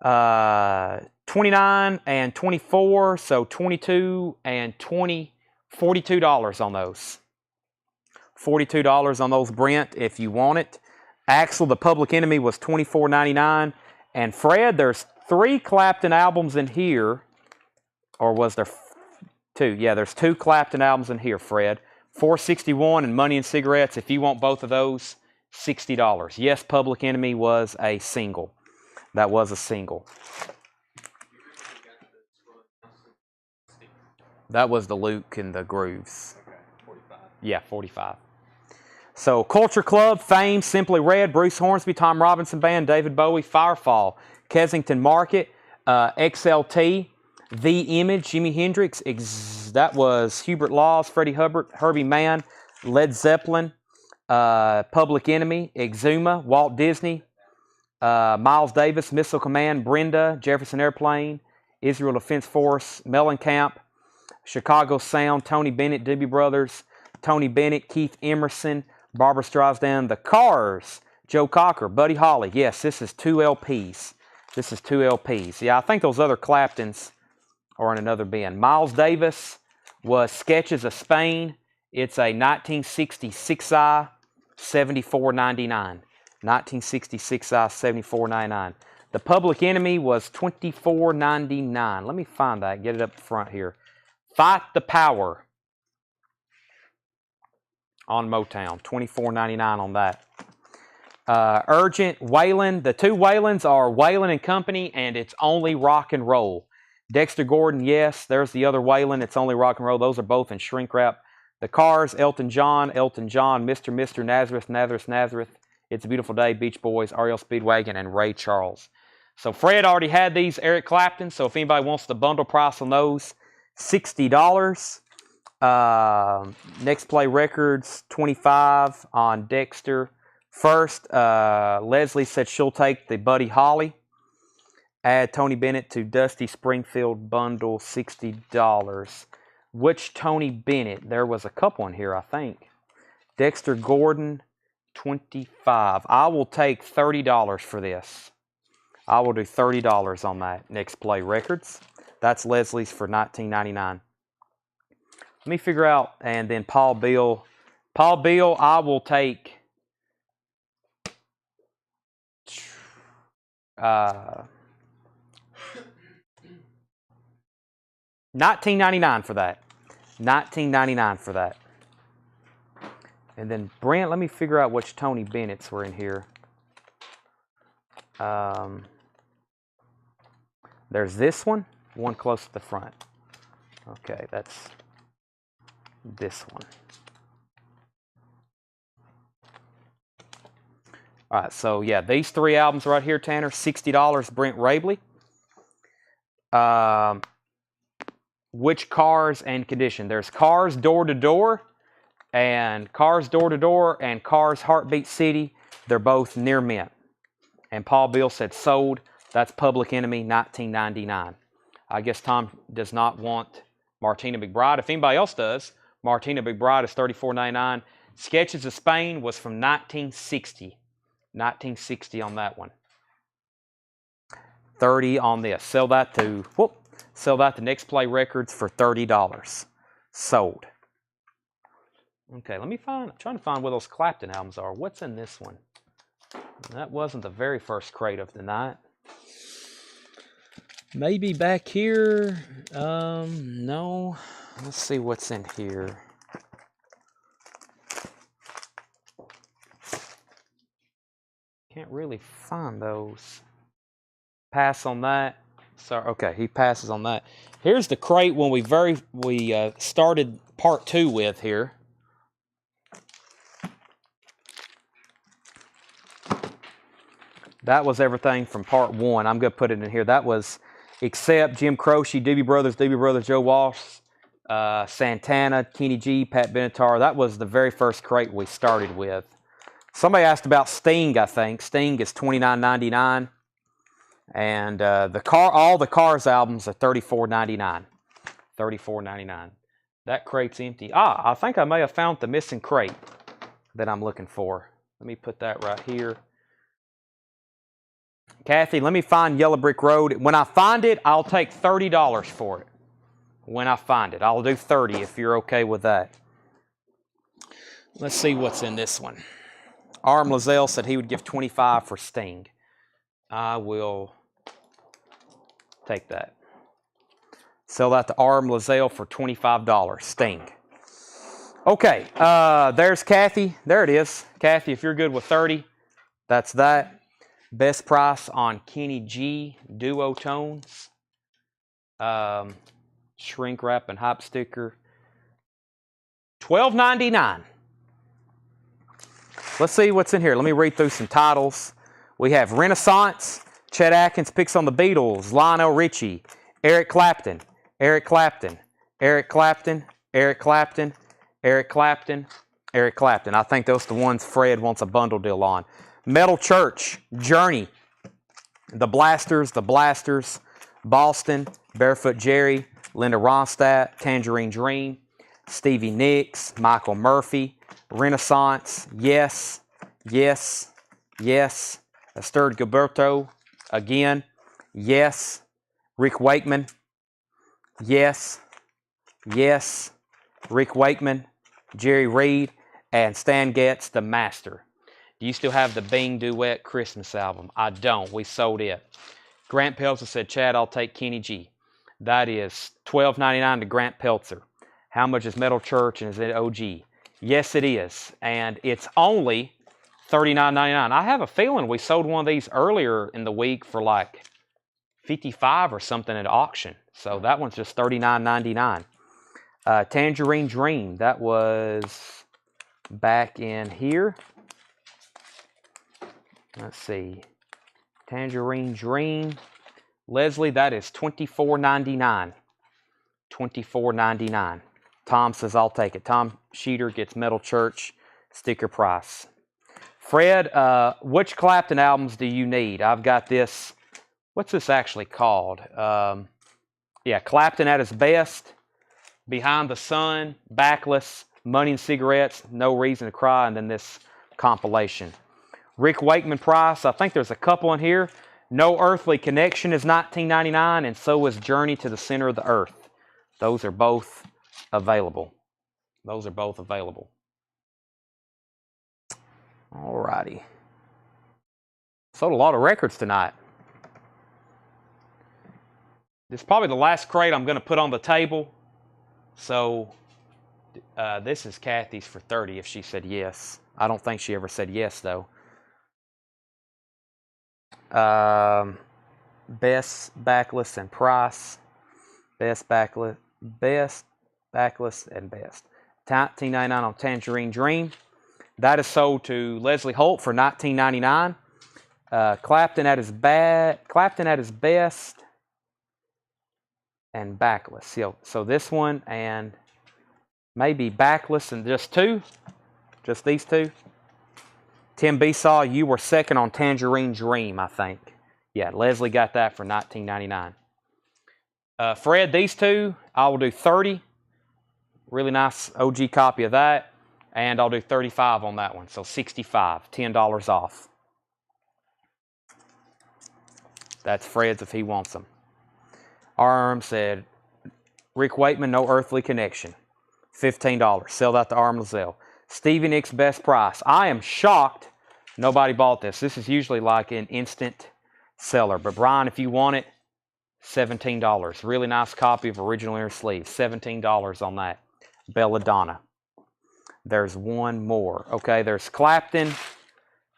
29 and 24, so 22 and 20, $42 on those. $42 on those, Brent, if you want it. Axel, the Public Enemy, was $24.99. And Fred, there's 3 Clapton albums in here. Or was there 2? Yeah, there's 2 Clapton albums in here, Fred. $4.61 and Money and Cigarettes. If you want both of those, $60. Yes, Public Enemy was a single. That was a single. That was the Luke and the Grooves. Okay, 45. Yeah, 45. So, Culture Club, Fame, Simply Red, Bruce Hornsby, Tom Robinson Band, David Bowie, Firefall, Kensington Market, XLT, The Image, Jimi Hendrix, that was Hubert Laws, Freddie Hubbard, Herbie Mann, Led Zeppelin, Public Enemy, Exuma, Walt Disney, Miles Davis, Missile Command, Brenda, Jefferson Airplane, Israel Defense Force, Mellencamp, Chicago Sound, Tony Bennett, Doobie Brothers, Tony Bennett, Keith Emerson, Barbara Streisand, The Cars, Joe Cocker, Buddy Holly. Yes, this is 2 LPs. This is 2 LPs. Yeah, I think those other Claptons are in another bin. Miles Davis was Sketches of Spain. It's a 1966i, $74.99. 1966i, $74.99. The Public Enemy was $24.99. Let me find that. Get it up front here. Fight the Power on Motown. $24.99 on that. Urgent, Waylon. The 2 Waylons are Waylon and Company, and It's Only Rock and Roll. Dexter Gordon, yes. There's the other Waylon. It's Only Rock and Roll. Those are both in shrink wrap. The Cars, Elton John, Mr. Nazareth. It's a Beautiful Day, Beach Boys, R.E.L. Speedwagon, and Ray Charles. So Fred already had these Eric Clapton, so if anybody wants the bundle price on those, $60. Next Play Records, $25 on Dexter. First, Leslie said she'll take the Buddy Holly. Add Tony Bennett to Dusty Springfield bundle, $60. Which Tony Bennett? There was a couple in here, I think. Dexter Gordon, $25. I will take $30 for this. I will do $30 on that. Next Play Records. That's Leslie's for $19.99. Let me figure out, and then Paul Bill. Paul Bill, I will take $19.99 for that. $19.99 for that. And then Brent, let me figure out which Tony Bennett's were in here. There's this one close to the front. Okay, that's this one. All right, so yeah, these 3 albums right here, Tanner, $60, Brent Rabley. Which Cars and Condition? There's Cars Door to Door and Cars Heartbeat City. They're both near mint. And Paul Bill said sold. That's Public Enemy, $19.99. I guess Tom does not want Martina McBride. If anybody else does, Martina McBride is $34.99. Sketches of Spain was from 1960. 1960 on that one. $30 on this. Sell that to Next Play Records for $30. Sold. Okay, I'm trying to find where those Clapton albums are. What's in this one? That wasn't the very first crate of the night. Maybe back here. No. Let's see what's in here. Can't really find those. Pass on that. Sorry. Okay, he passes on that. Here's the crate when we started part 2 with here. That was everything from part 1. I'm going to put it in here. That was except Jim Croce, Doobie Brothers, Joe Walsh, Santana, Kenny G, Pat Benatar. That was the very first crate we started with. Somebody asked about Sting, I think. Sting is $29.99. And all the Cars albums are $34.99. $34.99. That crate's empty. I think I may have found the missing crate that I'm looking for. Let me put that right here. Kathy, let me find Yellow Brick Road. When I find it, I'll take $30 for it. When I find it, I'll do $30 if you're okay with that. Let's see what's in this one. Arm Lazelle said he would give $25 for Sting. I will take that. Sell that to Arm Lazelle for $25. Sting. Okay, there's Kathy. There it is. Kathy, if you're good with $30, that's that. Best price on Kenny G Duo Tones. Shrink wrap and hop sticker. $12.99. Let's see what's in here. Let me read through some titles. We have Renaissance. Chet Atkins picks on the Beatles. Lionel Richie. Eric Clapton. Eric Clapton. Eric Clapton. Eric Clapton. Eric Clapton. Eric Clapton. I think those are the ones Fred wants a bundle deal on. Metal Church, Journey, The Blasters, Boston, Barefoot Jerry, Linda Ronstadt, Tangerine Dream, Stevie Nicks, Michael Murphy, Renaissance, Yes, Yes, Yes, Asturd Gilberto, again, Yes, Rick Wakeman, Yes, Yes, Rick Wakeman, Jerry Reed, and Stan Getz, The Master. Do you still have the Bing Duet Christmas album? I don't. We sold it. Grant Peltzer said, Chad, I'll take Kenny G. That is $12.99 to Grant Peltzer. How much is Metal Church and is it OG? Yes, it is. And it's only $39.99. I have a feeling we sold one of these earlier in the week for like $55 or something at auction. So that one's just $39.99. Tangerine Dream. That was back in here. Let's see. Tangerine Dream. Leslie, that is $24.99. $24.99. Tom says, I'll take it. Tom Sheeter gets Metal Church sticker price. Fred, which Clapton albums do you need? I've got this. What's this actually called? Yeah, Clapton at his best. Behind the Sun. Backless. Money and Cigarettes. No Reason to Cry. And then this compilation. Rick Wakeman price, I think there's a couple in here. No Earthly Connection is $19.99, and so is Journey to the Center of the Earth. Those are both available. Those are both available. Alrighty. Sold a lot of records tonight. This is probably the last crate I'm going to put on the table. So this is Kathy's for $30 if she said yes. I don't think she ever said yes, though. Best, Backless, and Price. Best, Backless, and Best. $19.99 on Tangerine Dream. That is sold to Leslie Holt for $19.99. Clapton at his best, and Backless. So this one and maybe Backless and just two, just these two. Tim Besaw, you were second on Tangerine Dream, I think. Yeah, Leslie got that for $19.99. Fred, these two, I will do $30. Really nice OG copy of that. And I'll do $35 on that one. So $65, $10 off. That's Fred's if he wants them. Arm said, Rick Waitman, no earthly connection. $15. Sell that to Arm Lozelle. Stevie Nicks, best price. I am shocked nobody bought this. This is usually like an instant seller. But Brian, if you want it, $17. Really nice copy of original inner sleeve. $17 on that. Belladonna. There's one more. Okay, there's Clapton.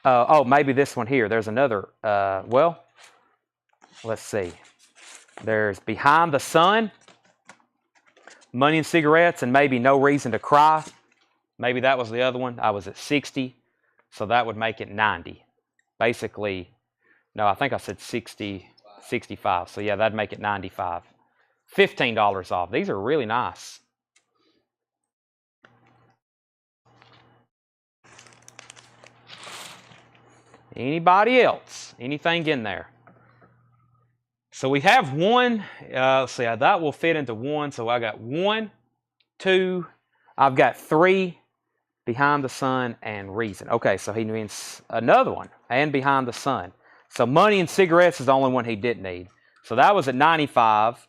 Oh, maybe this one here. There's another. Well, let's see. There's Behind the Sun, Money and Cigarettes, and maybe No Reason to Cry. Maybe that was the other one. I was at 60, so that would make it 90. Basically, no, I think I said 60, 65. So yeah, that'd make it 95. $15 off. These are really nice. Anybody else? Anything in there? So we have one. Let's see, that will fit into one. So I got 1, 2. I've got 3. Behind the Sun and Reason. Okay, so he means another one. And Behind the Sun. So Money and Cigarettes is the only one he didn't need. So that was at 95.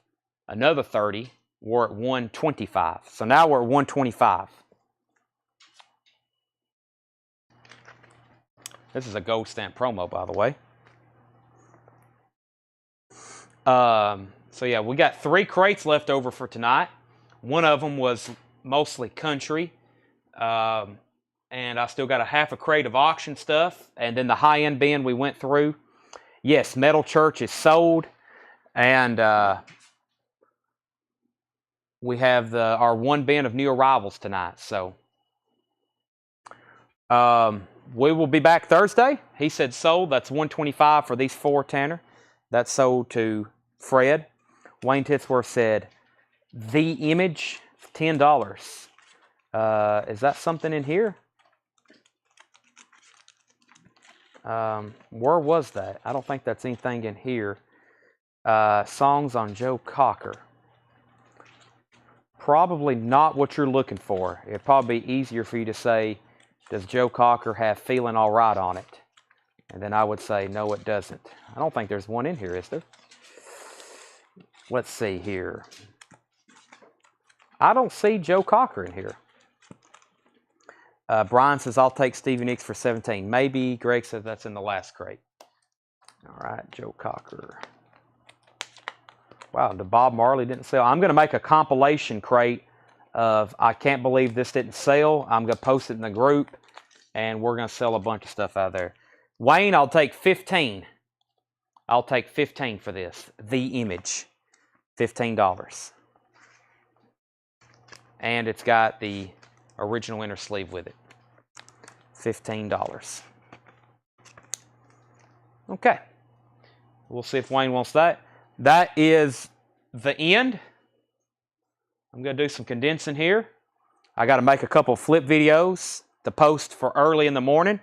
Another 30. We're at 125. So now we're at 125. This is a gold stamp promo, by the way. So yeah, we got 3 crates left over for tonight. One of them was mostly country. And I still got a half a crate of auction stuff. And then the high-end bin we went through. Yes, Metal Church is sold. And we have our one bin of new arrivals tonight. So we will be back Thursday. He said sold. That's $125 for these 4, Tanner. That's sold to Fred. Wayne Titsworth said, The Image, $10. Is that something in here? Where was that? I don't think that's anything in here. Songs on Joe Cocker. Probably not what you're looking for. It'd probably be easier for you to say, does Joe Cocker have Feeling All Right on it? And then I would say, no, it doesn't. I don't think there's one in here, is there? Let's see here. I don't see Joe Cocker in here. Brian says, I'll take Stevie Nicks for 17. Maybe Greg says that's in the last crate. All right, Joe Cocker. Wow, the Bob Marley didn't sell. I'm going to make a compilation crate of I can't believe this didn't sell. I'm going to post it in the group, and we're going to sell a bunch of stuff out of there. Wayne, I'll take 15. I'll take 15 for this. The Image. $15. And it's got the original inner sleeve with it. $15. Okay. We'll see if Wayne wants that. That is the end. I'm going to do some condensing here. I got to make a couple of flip videos to post for early in the morning.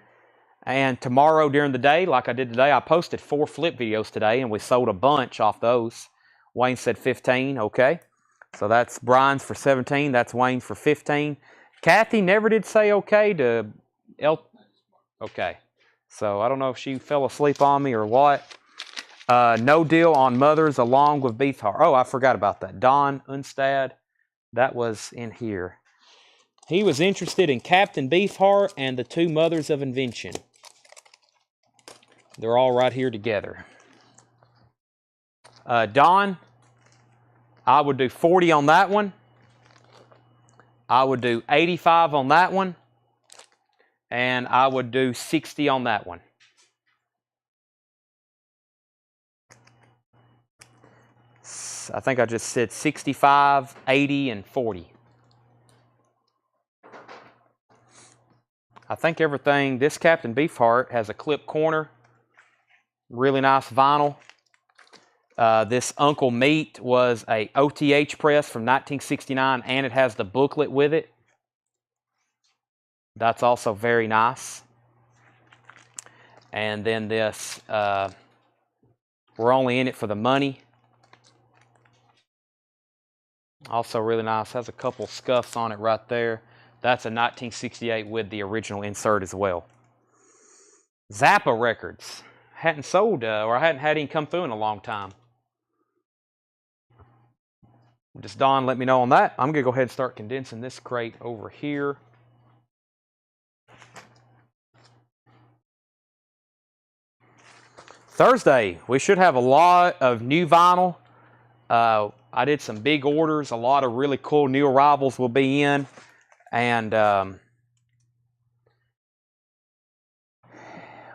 And tomorrow during the day, like I did today, I posted 4 flip videos today, and we sold a bunch off those. Wayne said 15. Okay. So that's Brian's for 17. That's Wayne's for 15. Kathy never did say okay to Okay. So I don't know if she fell asleep on me or what. No deal on Mothers along with Beefheart. Oh, I forgot about that. Don Unstad. That was in here. He was interested in Captain Beefheart and the 2 Mothers of Invention. They're all right here together. Don, I would do 40 on that one. I would do 85 on that one. And I would do 60 on that one. I think I just said 65, 80, and 40. I think everything, this Captain Beefheart has a clip corner. Really nice vinyl. This Uncle Meat was a OTH press from 1969, and it has the booklet with it. That's also very nice. And then this, We're Only in It for the Money. Also really nice. Has a couple scuffs on it right there. That's a 1968 with the original insert as well. Zappa Records hadn't sold or I hadn't had any come through in a long time. Just Don, let me know on that. I'm going to go ahead and start condensing this crate over here. Thursday, we should have a lot of new vinyl. I did some big orders. A lot of really cool new arrivals will be in. And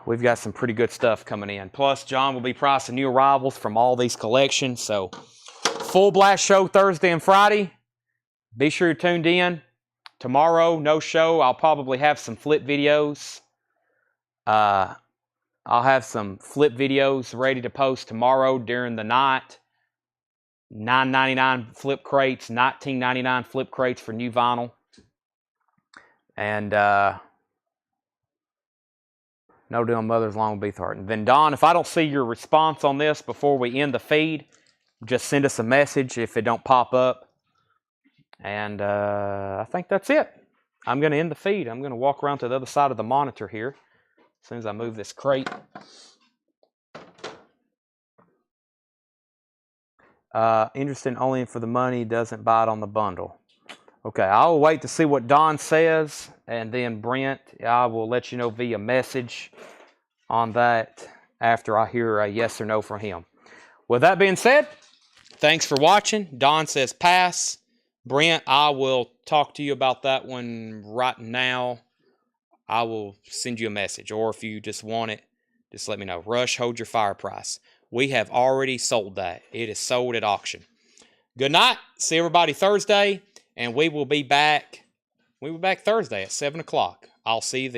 we've got some pretty good stuff coming in. Plus, John will be pricing new arrivals from all these collections. So, full blast show Thursday and Friday. Be sure you're tuned in. Tomorrow, no show. I'll probably have some flip videos. I'll have some flip videos ready to post tomorrow during the night. $9.99 flip crates, $19.99 flip crates for new vinyl. And no doing Mother's Long Beef Heart. And then Don, if I don't see your response on this before we end the feed, just send us a message if it don't pop up. And I think that's it. I'm going to end the feed. I'm going to walk around to the other side of the monitor here as soon as I move this crate. Interested only for the money, doesn't buy it on the bundle. Okay, I'll wait to see what Don says, and then Brent, I will let you know via message on that after I hear a yes or no from him. With that being said, thanks for watching. Don says pass. Brent, I will talk to you about that one right now. I will send you a message, or if you just want it, just let me know. Rush, hold your fire price. We have already sold that. It is sold at auction. Good night. See everybody Thursday, and we will be back. We will be back Thursday at 7 o'clock. I'll see you then.